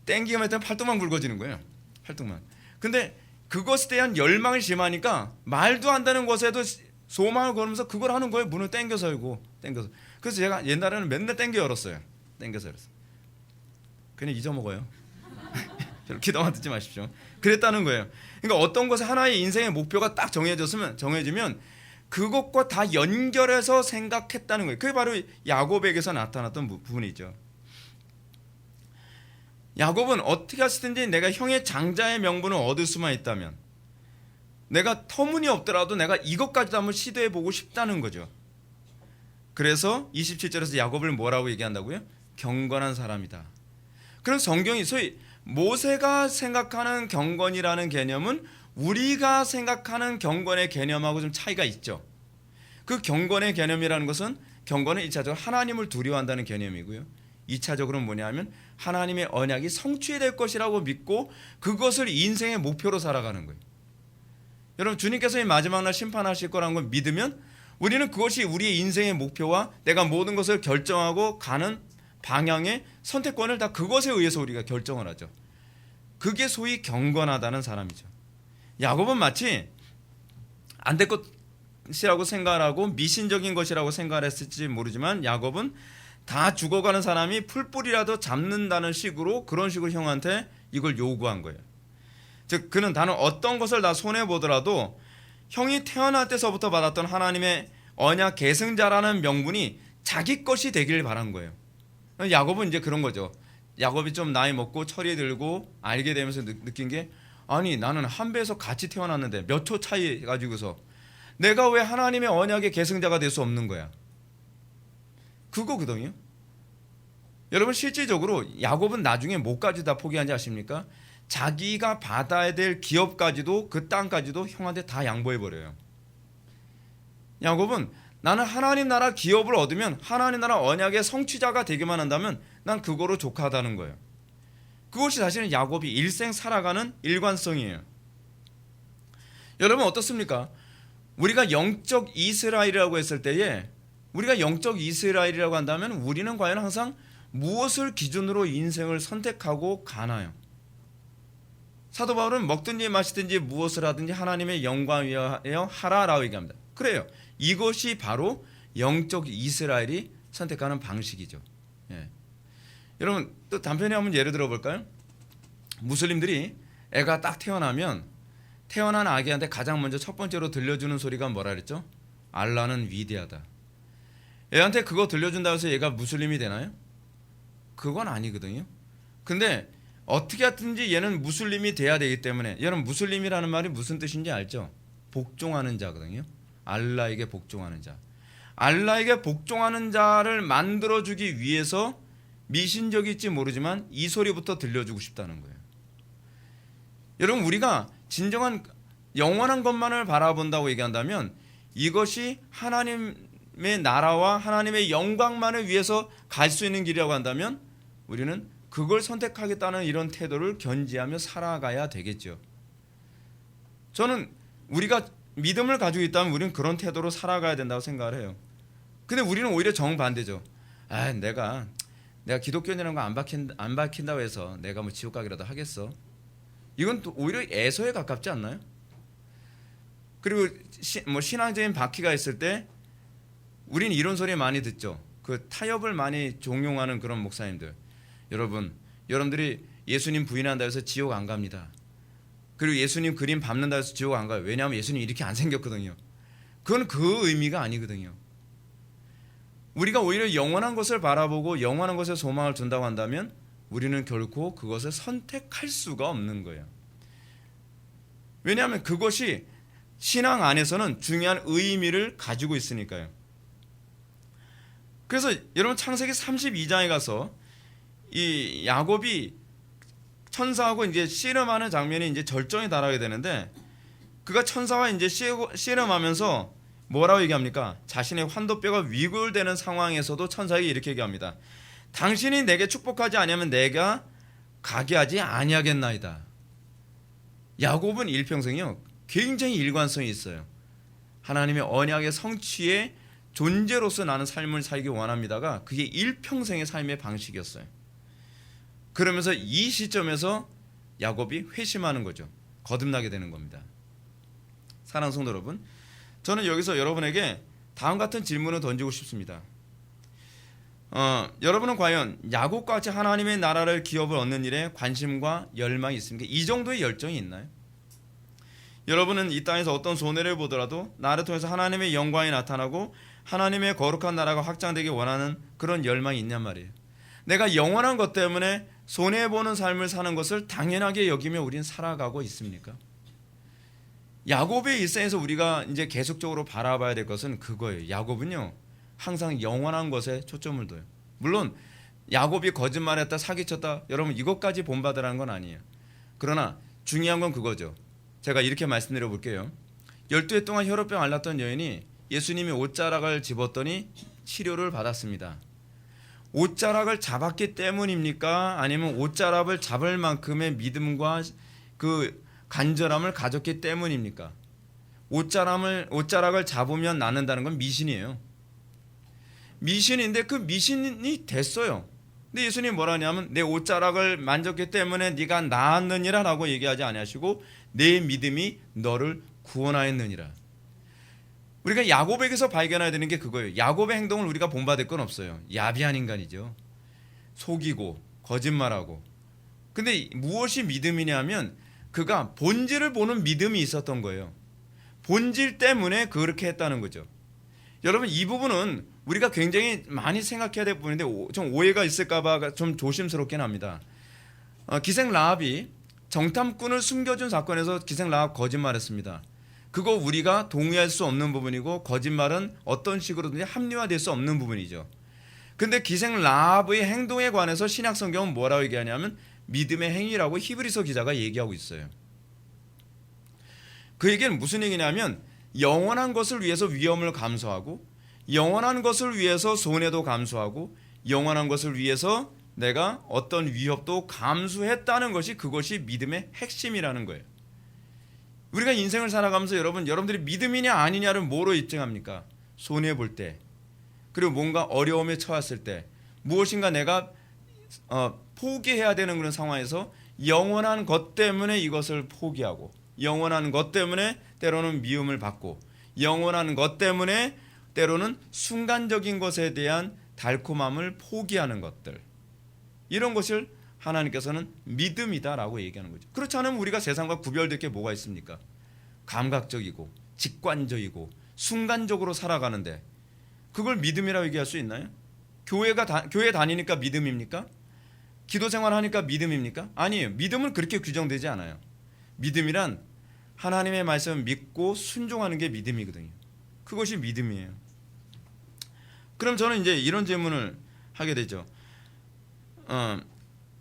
땡기기만 했더니 팔뚝만 굵어지는 거예요. 팔뚝만. 근데 그것에 대한 열망을 심하니까 말도 안 되는 것에도 소망을 걸으면서 그걸 하는 거예요. 문을 땡겨서 열고 땡겨서. 그래서 제가 옛날에는 맨날 땡겨 열었어요. 땡겨서 열었어요. 그냥 잊어먹어요. 기도만 듣지 마십시오. 그랬다는 거예요. 그러니까 어떤 것에 하나의 인생의 목표가 딱 정해지면 그것과 다 연결해서 생각했다는 거예요. 그게 바로 야곱에게서 나타났던 부분이죠. 야곱은 어떻게 하시든지 내가 형의 장자의 명분을 얻을 수만 있다면 내가 터무니없더라도 내가 이것까지도 한번 시도해보고 싶다는 거죠. 그래서 27절에서 야곱을 뭐라고 얘기한다고요? 경건한 사람이다. 그럼 성경이 소위 모세가 생각하는 경건이라는 개념은 우리가 생각하는 경건의 개념하고 좀 차이가 있죠. 그 경건의 개념이라는 것은 경건은 1차적으로 하나님을 두려워한다는 개념이고요. 2차적으로는 뭐냐면 하나님의 언약이 성취될 것이라고 믿고 그것을 인생의 목표로 살아가는 거예요. 여러분 주님께서 이 마지막 날 심판하실 거라는 걸 믿으면 우리는 그것이 우리의 인생의 목표와 내가 모든 것을 결정하고 가는 방향의 선택권을 다 그것에 의해서 우리가 결정을 하죠. 그게 소위 경건하다는 사람이죠. 야곱은 마치 안 될 것이라고 생각하고 미신적인 것이라고 생각했을지 모르지만 야곱은 다 죽어가는 사람이 풀뿌리라도 잡는다는 식으로 그런 식으로 형한테 이걸 요구한 거예요. 즉 그는 다른 어떤 것을 다 손해보더라도 형이 태어날 때서부터 받았던 하나님의 언약 계승자라는 명분이 자기 것이 되길 바란 거예요. 야곱은 이제 그런 거죠. 야곱이 좀 나이 먹고 철이 들고 알게 되면서 느낀 게, 아니 나는 한 배에서 같이 태어났는데 몇 초 차이 가지고서 내가 왜 하나님의 언약의 계승자가 될 수 없는 거야. 그거거든요. 여러분 실질적으로 야곱은 나중에 뭐까지 다 포기한지 아십니까? 자기가 받아야 될 기업까지도 그 땅까지도 형한테 다 양보해버려요. 야곱은 나는 하나님 나라 기업을 얻으면 하나님 나라 언약의 성취자가 되기만 한다면 난 그거로 족하다는 거예요. 그것이 사실은 야곱이 일생 살아가는 일관성이에요. 여러분 어떻습니까? 우리가 영적 이스라엘이라고 했을 때에, 우리가 영적 이스라엘이라고 한다면 우리는 과연 항상 무엇을 기준으로 인생을 선택하고 가나요? 사도 바울은 먹든지 마시든지 무엇을 하든지 하나님의 영광 위하여 하라라고 얘기합니다. 그래요. 이것이 바로 영적 이스라엘이 선택하는 방식이죠. 예. 여러분 또 단편히 한번 예를 들어볼까요? 무슬림들이 애가 딱 태어나면 태어난 아기한테 가장 먼저 첫 번째로 들려주는 소리가 뭐라 그랬죠? 알라는 위대하다. 애한테 그거 들려준다고 해서 얘가 무슬림이 되나요? 그건 아니거든요. 근데 어떻게 하든지 얘는 무슬림이 돼야 되기 때문에, 여러분 무슬림이라는 말이 무슨 뜻인지 알죠? 복종하는 자거든요. 알라에게 복종하는 자. 알라에게 복종하는 자를 만들어주기 위해서 미신적일지 모르지만 이 소리부터 들려주고 싶다는 거예요. 여러분 우리가 진정한 영원한 것만을 바라본다고 얘기한다면 이것이 하나님의 나라와 하나님의 영광만을 위해서 갈 수 있는 길이라고 한다면 우리는 그걸 선택하겠다는 이런 태도를 견지하며 살아가야 되겠죠. 저는 우리가 믿음을 가지고 있다면 우리는 그런 태도로 살아가야 된다고 생각을 해요. 근데 우리는 오히려 정반대죠. 내가 기독교인이라는 거 안 밝힌다고 해서 내가 뭐 지옥 가기라도 하겠어. 이건 또 오히려 애서에 가깝지 않나요? 그리고 신앙적인 바퀴가 있을 때 우리는 이런 소리 많이 듣죠. 그 타협을 많이 종용하는 그런 목사님들. 여러분들이 예수님 부인한다 해서 지옥 안 갑니다. 그리고 예수님 그림 밟는다 해서 지옥 안 가요. 왜냐하면 예수님 이렇게 안 생겼거든요. 그건 그 의미가 아니거든요. 우리가 오히려 영원한 것을 바라보고 영원한 것에 소망을 둔다고 한다면 우리는 결코 그것을 선택할 수가 없는 거예요. 왜냐하면 그것이 신앙 안에서는 중요한 의미를 가지고 있으니까요. 그래서 여러분 창세기 32장에 가서 이 야곱이 천사하고 이제 씨름하는 장면이 이제 절정에 달하게 되는데, 그가 천사와 이제 씨름하면서 뭐라고 얘기합니까? 자신의 환도뼈가 위골되는 상황에서도 천사에게 이렇게 얘기합니다. 당신이 내게 축복하지 아니하면 내가 가게 하지 아니하겠나이다. 야곱은 일평생이요 굉장히 일관성이 있어요. 하나님의 언약의 성취의 존재로서 나는 삶을 살기 원합니다가 그게 일평생의 삶의 방식이었어요. 그러면서 이 시점에서 야곱이 회심하는 거죠. 거듭나게 되는 겁니다. 사랑하는 성도 여러분, 저는 여기서 여러분에게 다음 같은 질문을 던지고 싶습니다. 여러분은 과연 야곱과 같이 하나님의 나라를 기업을 얻는 일에 관심과 열망이 있습니까? 이 정도의 열정이 있나요? 여러분은 이 땅에서 어떤 손해를 보더라도 나를 통해서 하나님의 영광이 나타나고 하나님의 거룩한 나라가 확장되기 원하는 그런 열망이 있냔 말이에요. 내가 영원한 것 때문에 손해보는 삶을 사는 것을 당연하게 여기며 우린 살아가고 있습니까? 야곱의 일생에서 우리가 이제 계속적으로 바라봐야 될 것은 그거예요. 야곱은요 항상 영원한 것에 초점을 둬요. 물론 야곱이 거짓말했다, 사기쳤다, 여러분 이것까지 본받으라는 건 아니에요. 그러나 중요한 건 그거죠. 제가 이렇게 말씀드려 볼게요. 12해 동안 혈우병 앓았던 여인이 예수님이 옷자락을 집었더니 치료를 받았습니다. 옷자락을 잡았기 때문입니까? 아니면 옷자락을 잡을 만큼의 믿음과 그 간절함을 가졌기 때문입니까? 옷자락을 잡으면 낫는다는 건 미신이에요. 미신인데 그 미신이 됐어요. 근데 예수님이 뭐라 하냐면 내 옷자락을 만졌기 때문에 네가 나았느니라 라고 얘기하지 아니하시고 내 믿음이 너를 구원하였느니라. 우리가 야곱에게서 발견해야 되는 게 그거예요. 야곱의 행동을 우리가 본받을 건 없어요. 야비한 인간이죠. 속이고 거짓말하고. 근데 무엇이 믿음이냐면 그가 본질을 보는 믿음이 있었던 거예요. 본질 때문에 그렇게 했다는 거죠. 여러분, 이 부분은 우리가 굉장히 많이 생각해야 될 부분인데 좀 오해가 있을까 봐 좀 조심스럽긴 합니다. 기생 라합이 정탐꾼을 숨겨준 사건에서 기생 라합 거짓말했습니다. 그거 우리가 동의할 수 없는 부분이고 거짓말은 어떤 식으로든지 합리화될 수 없는 부분이죠. 근데 기생 라합의 행동에 관해서 신약 성경은 뭐라고 얘기하냐면 믿음의 행위라고 히브리서 기자가 얘기하고 있어요. 그 얘기는 무슨 얘기냐면 영원한 것을 위해서 위험을 감수하고 영원한 것을 위해서 손해도 감수하고 영원한 것을 위해서 내가 어떤 위협도 감수했다는 것이 그것이 믿음의 핵심이라는 거예요. 우리가 인생을 살아가면서 여러분들이 믿음이냐 아니냐를 뭐로 입증합니까? 손해 볼 때, 그리고 뭔가 어려움에 처했을 때, 무엇인가 내가 포기해야 되는 그런 상황에서 영원한 것 때문에 이것을 포기하고 영원한 것 때문에 때로는 미움을 받고 영원한 것 때문에 때로는 순간적인 것에 대한 달콤함을 포기하는 것들, 이런 것을 하나님께서는 믿음이다라고 얘기하는 거죠. 그렇지 않으면 우리가 세상과 구별될 게 뭐가 있습니까? 감각적이고 직관적이고 순간적으로 살아가는데 그걸 믿음이라고 얘기할 수 있나요? 교회 다니니까 믿음입니까? 기도 생활하니까 믿음입니까? 아니에요. 믿음은 그렇게 규정되지 않아요. 믿음이란 하나님의 말씀을 믿고 순종하는 게 믿음이거든요. 그것이 믿음이에요. 그럼 저는 이제 이런 질문을 하게 되죠.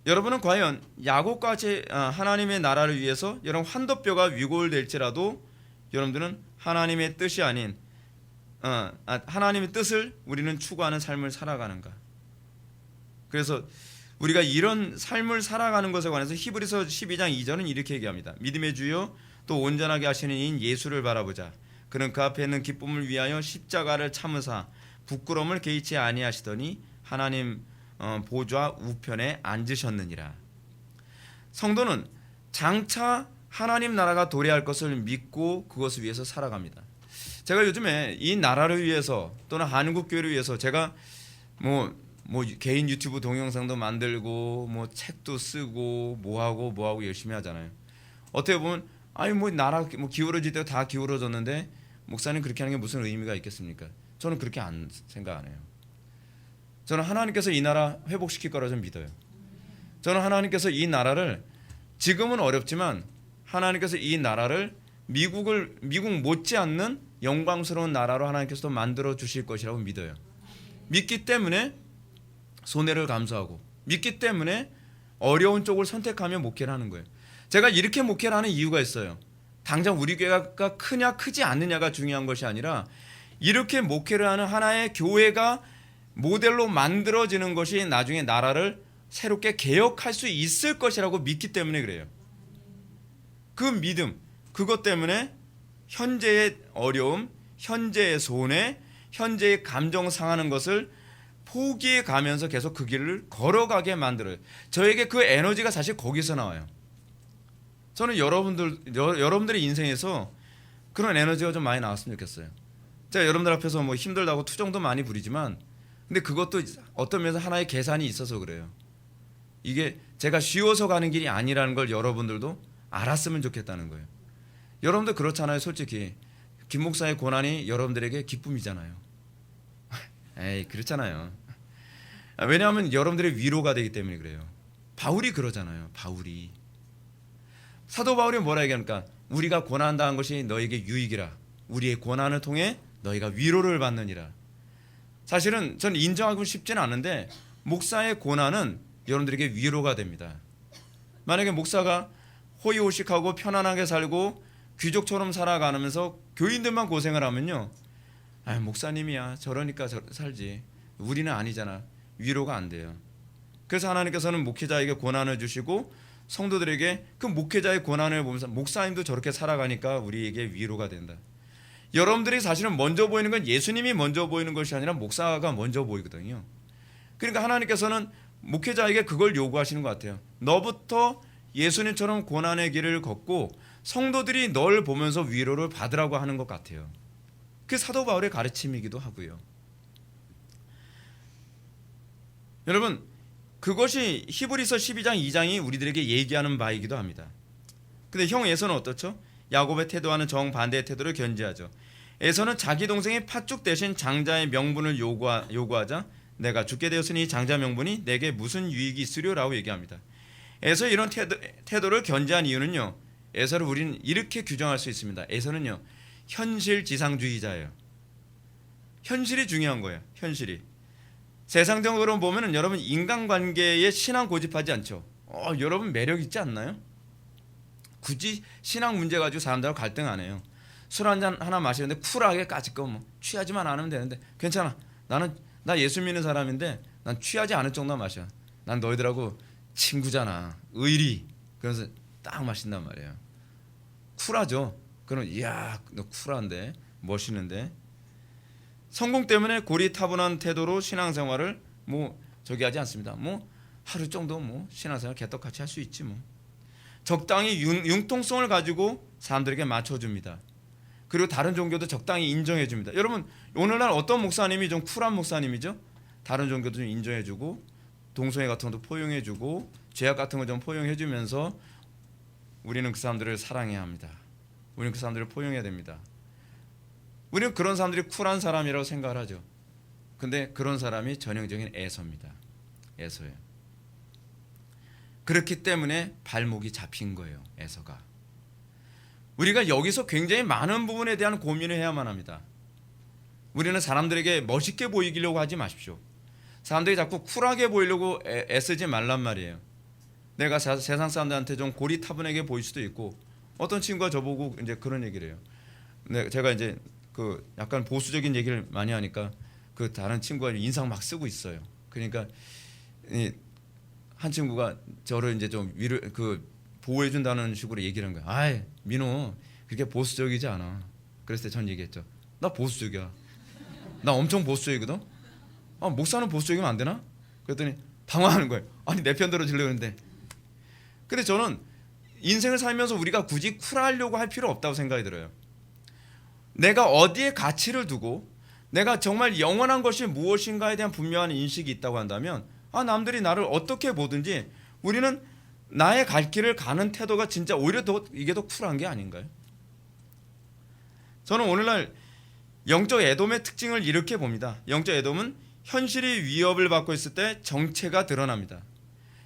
여러분은 과연 야곱과 같이 하나님의 나라를 위해서 여러분 환도뼈가 위골될지라도 여러분들은 하나님의 뜻이 아닌 하나님의 뜻을 우리는 추구하는 삶을 살아가는가? 그래서 우리가 이런 삶을 살아가는 것에 관해서 히브리서 12장 2절은 이렇게 얘기합니다. 믿음의 주요 또 온전하게 하시는 이인 예수를 바라보자. 그는 그 앞에 있는 기쁨을 위하여 십자가를 참으사 부끄러움을 개의치 아니하시더니 하나님 보좌 우편에 앉으셨느니라. 성도는 장차 하나님 나라가 도래할 것을 믿고 그것을 위해서 살아갑니다. 제가 요즘에 이 나라를 위해서 또는 한국 교회를 위해서 제가 뭐 개인 유튜브 동영상도 만들고 뭐 책도 쓰고 뭐하고 열심히 하잖아요. 어떻게 보면 나라 기울어질 때 다 기울어졌는데 목사님 그렇게 하는 게 무슨 의미가 있겠습니까? 저는 그렇게 생각 안 해요. 저는 하나님께서 이 나라 회복시킬 거라 좀 믿어요. 저는 하나님께서 이 나라를 지금은 어렵지만 하나님께서 이 나라를 미국 못지않는 영광스러운 나라로 하나님께서 만들어 주실 것이라고 믿어요. 믿기 때문에 손해를 감수하고 믿기 때문에 어려운 쪽을 선택하며 목회를 하는 거예요. 제가 이렇게 목회를 하는 이유가 있어요. 당장 우리 교회가 크냐 크지 않느냐가 중요한 것이 아니라 이렇게 목회를 하는 하나의 교회가 모델로 만들어지는 것이 나중에 나라를 새롭게 개혁할 수 있을 것이라고 믿기 때문에 그래요. 그 믿음, 그것 때문에 현재의 어려움, 현재의 손해, 현재의 감정 상하는 것을 포기해 가면서 계속 그 길을 걸어가게 만들어요. 저에게 그 에너지가 사실 거기서 나와요. 저는 여러분들의 인생에서 그런 에너지가 좀 많이 나왔으면 좋겠어요. 제가 여러분들 앞에서 힘들다고 투정도 많이 부리지만 근데 그것도 어떤 면에서 하나의 계산이 있어서 그래요. 이게 제가 쉬워서 가는 길이 아니라는 걸 여러분들도 알았으면 좋겠다는 거예요. 여러분들 그렇잖아요. 솔직히 김 목사의 고난이 여러분들에게 기쁨이잖아요. 에이, 그렇잖아요. 왜냐하면 여러분들의 위로가 되기 때문에 그래요. 바울이 그러잖아요. 사도 바울이 뭐라 얘기합니까? 우리가 고난당한 것이 너에게 유익이라. 우리의 고난을 통해 너희가 위로를 받느니라. 사실은 전 인정하고 싶지는 않은데 목사의 고난은 여러분들에게 위로가 됩니다. 만약에 목사가 호의호식하고 편안하게 살고 귀족처럼 살아가면서 교인들만 고생을 하면요, 목사님이야 저러니까 살지, 우리는 아니잖아, 위로가 안 돼요. 그래서 하나님께서는 목회자에게 고난을 주시고 성도들에게 그 목회자의 고난을 보면서 목사님도 저렇게 살아가니까 우리에게 위로가 된다. 여러분들이 사실은 먼저 보이는 건 예수님이 먼저 보이는 것이 아니라 목사가 먼저 보이거든요. 그러니까 하나님께서는 목회자에게 그걸 요구하시는 것 같아요. 너부터 예수님처럼 고난의 길을 걷고 성도들이 널 보면서 위로를 받으라고 하는 것 같아요. 그게 사도 바울의 가르침이기도 하고요. 여러분, 그것이 히브리서 12장 2장이 우리들에게 얘기하는 바이기도 합니다. 근데 형 에서는 어떻죠? 야곱의 태도와는 정반대의 태도를 견지하죠. 에서는 자기 동생의 팥죽 대신 장자의 명분을 요구하자 내가 죽게 되었으니 장자 명분이 내게 무슨 유익이 있으려라고 얘기합니다. 에서 이런 태도를 견지한 이유는요, 에서를 우리는 이렇게 규정할 수 있습니다. 에서는요, 현실지상주의자예요. 현실이 중요한 거예요. 현실이. 세상적으로 보면은 여러분 인간관계에 신앙 고집하지 않죠. 여러분 매력 있지 않나요? 굳이 신앙 문제 가지고 사람들하고 갈등 안 해요. 술 한잔 하나 마시는데 쿨하게 까짓거 뭐 취하지만 않으면 되는데 괜찮아. 나 예수 믿는 사람인데 난 취하지 않을 정도만 마셔. 난 너희들하고 친구잖아. 의리. 그래서 딱 마신단 말이에요. 쿨하죠. 그럼 이야 너 쿨한데 멋있는데. 성공 때문에 고리타분한 태도로 신앙생활을 저기 하지 않습니다. 하루 정도 신앙생활 개떡같이 할 수 있지 뭐. 적당히 융통성을 가지고 사람들에게 맞춰줍니다. 그리고 다른 종교도 적당히 인정해줍니다. 여러분 오늘날 어떤 목사님이 좀 쿨한 목사님이죠? 다른 종교도 좀 인정해주고 동성애 같은 것도 포용해주고 죄악 같은 거 좀 포용해주면서 우리는 그 사람들을 사랑해야 합니다. 우리는 그 사람들을 포용해야 됩니다. 우리는 그런 사람들이 쿨한 사람이라고 생각을 하죠. 근데 그런 사람이 전형적인 에서입니다. 에서예요. 그렇기 때문에 발목이 잡힌 거예요. 에서가. 우리가 여기서 굉장히 많은 부분에 대한 고민을 해야만 합니다. 우리는 사람들에게 멋있게 보이려고 하지 마십시오. 사람들이 자꾸 쿨하게 보이려고 애쓰지 말란 말이에요. 내가 세상 사람들한테 좀 고리타분하게 보일 수도 있고 어떤 친구가 저보고 이제 그런 얘기를 해요. 제가 이제 약간 보수적인 얘기를 많이 하니까 다른 친구가 인상 막 쓰고 있어요. 그러니까 한 친구가 저를 이제 좀 보호해 준다는 식으로 얘기를 한 거예요. 아이 민호 그렇게 보수적이지 않아. 그랬을 때 전 얘기했죠. 나 보수적이야. 나 엄청 보수적이거든. 목사는 보수적이면 안 되나? 그랬더니 당황하는 거예요. 아니 내 편 들어주려고 했는데. 근데 저는 인생을 살면서 우리가 굳이 쿨하려고 할 필요 없다고 생각이 들어요. 내가 어디에 가치를 두고 내가 정말 영원한 것이 무엇인가에 대한 분명한 인식이 있다고 한다면 남들이 나를 어떻게 보든지 우리는 나의 갈 길을 가는 태도가 진짜 오히려 이게 더 쿨한 게 아닌가요? 저는 오늘날 영적 애돔의 특징을 이렇게 봅니다. 영적 애돔은 현실이 위협을 받고 있을 때 정체가 드러납니다.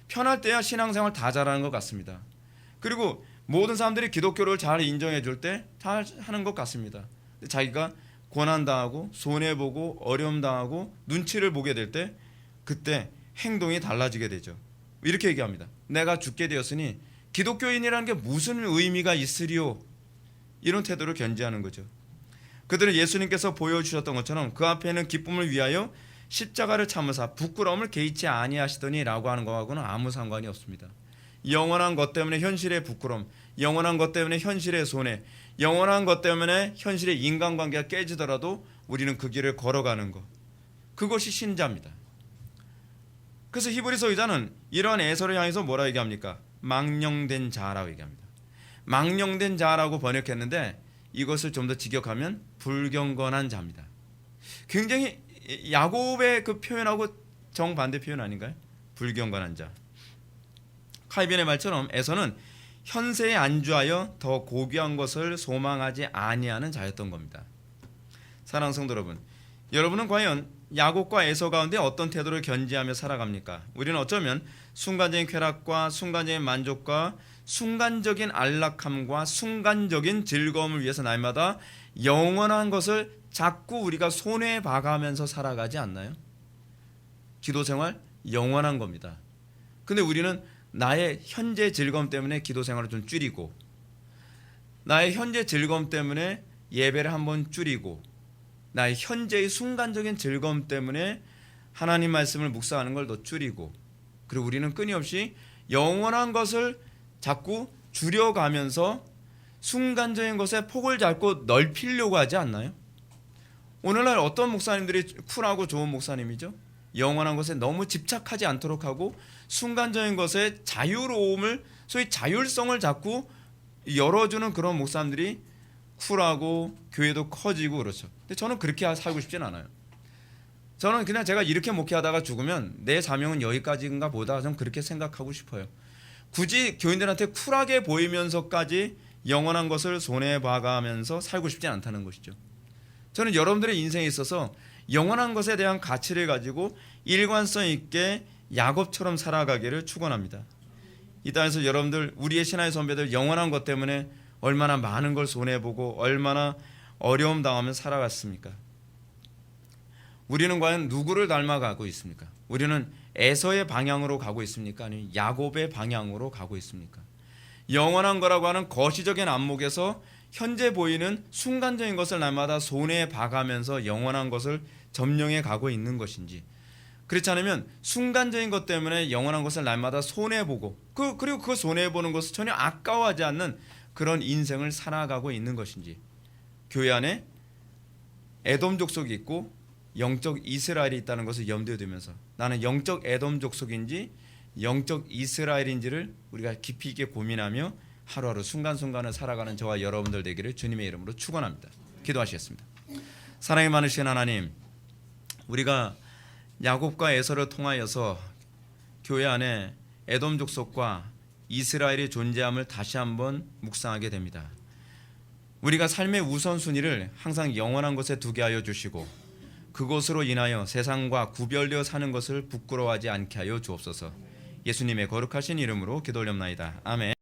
편할 때야 신앙생활 다 잘하는 것 같습니다. 그리고 모든 사람들이 기독교를 잘 인정해 줄 때 잘 하는 것 같습니다. 자기가 고난당하고 손해보고 어려움당하고 눈치를 보게 될 때 그때 행동이 달라지게 되죠. 이렇게 얘기합니다. 내가 죽게 되었으니 기독교인이라는 게 무슨 의미가 있으리요? 이런 태도를 견지하는 거죠. 그들은 예수님께서 보여주셨던 것처럼 그 앞에는 기쁨을 위하여 십자가를 참으사 부끄러움을 개의치 아니하시더니 라고 하는 것하고는 아무 상관이 없습니다. 영원한 것 때문에 현실의 부끄러움, 영원한 것 때문에 현실의 손해, 영원한 것 때문에 현실의 인간관계가 깨지더라도 우리는 그 길을 걸어가는 것, 그것이 신자입니다. 그래서 히브리서 의자는 이러한 에서를 향해서 뭐라 얘기합니까? 망령된 자라고 얘기합니다. 망령된 자라고 번역했는데 이것을 좀 더 직역하면 불경건한 자입니다. 굉장히 야곱의 그 표현하고 정반대 표현 아닌가요? 불경건한 자. 칼빈의 말처럼 에서는 현세에 안주하여 더 고귀한 것을 소망하지 아니하는 자였던 겁니다. 사랑하는 성도 여러분, 여러분은 과연 야곱과 에서 가운데 어떤 태도를 견지하며 살아갑니까? 우리는 어쩌면 순간적인 쾌락과 순간적인 만족과 순간적인 안락함과 순간적인 즐거움을 위해서 날마다 영원한 것을 자꾸 우리가 손에 봐가면서 살아가지 않나요? 기도생활 영원한 겁니다. 근데 우리는 나의 현재 즐거움 때문에 기도생활을 좀 줄이고 나의 현재 즐거움 때문에 예배를 한번 줄이고 나의 현재의 순간적인 즐거움 때문에 하나님 말씀을 묵상하는 걸 더 줄이고 그리고 우리는 끊임없이 영원한 것을 자꾸 줄여가면서 순간적인 것에 폭을 잡고 넓히려고 하지 않나요? 오늘날 어떤 목사님들이 쿨하고 좋은 목사님이죠? 영원한 것에 너무 집착하지 않도록 하고 순간적인 것에 자유로움을 소위 자율성을 자꾸 열어주는 그런 목사님들이 쿨하고 교회도 커지고 그렇죠. 근데 저는 그렇게 살고 싶진 않아요. 저는 그냥 제가 이렇게 목회하다가 죽으면 내 사명은 여기까지인가 보다 좀 그렇게 생각하고 싶어요. 굳이 교인들한테 쿨하게 보이면서까지 영원한 것을 손에 봐가면서 살고 싶지 않다는 것이죠. 저는 여러분들의 인생에 있어서 영원한 것에 대한 가치를 가지고 일관성 있게 야곱처럼 살아가기를 축원합니다. 이 땅에서 여러분들, 우리의 신앙의 선배들 영원한 것 때문에 얼마나 많은 걸 손해보고 얼마나 어려움 당하며 살아갔습니까? 우리는 과연 누구를 닮아가고 있습니까? 우리는 에서의 방향으로 가고 있습니까? 아니면 야곱의 방향으로 가고 있습니까? 영원한 거라고 하는 거시적인 안목에서 현재 보이는 순간적인 것을 날마다 손에 봐가면서 영원한 것을 점령해 가고 있는 것인지, 그렇지 않으면 순간적인 것 때문에 영원한 것을 날마다 손해보고 그리고 그 손해보는 것을 전혀 아까워하지 않는 그런 인생을 살아가고 있는 것인지, 교회 안에 에돔 족속이 있고 영적 이스라엘이 있다는 것을 염두에 두면서 나는 영적 에돔 족속인지 영적 이스라엘인지를 우리가 깊이 있게 고민하며 하루하루 순간순간을 살아가는 저와 여러분들 되기를 주님의 이름으로 축원합니다. 기도하시겠습니다. 사랑이 많으신 하나님, 우리가 야곱과 에서를 통하여서 교회 안에 에돔 족속과 이스라엘의 존재함을 다시 한번 묵상하게 됩니다. 우리가 삶의 우선순위를 항상 영원한 것에 두게 하여 주시고 그것으로 인하여 세상과 구별되어 사는 것을 부끄러워하지 않게 하여 주옵소서. 예수님의 거룩하신 이름으로 기도 올렵나이다. 아멘.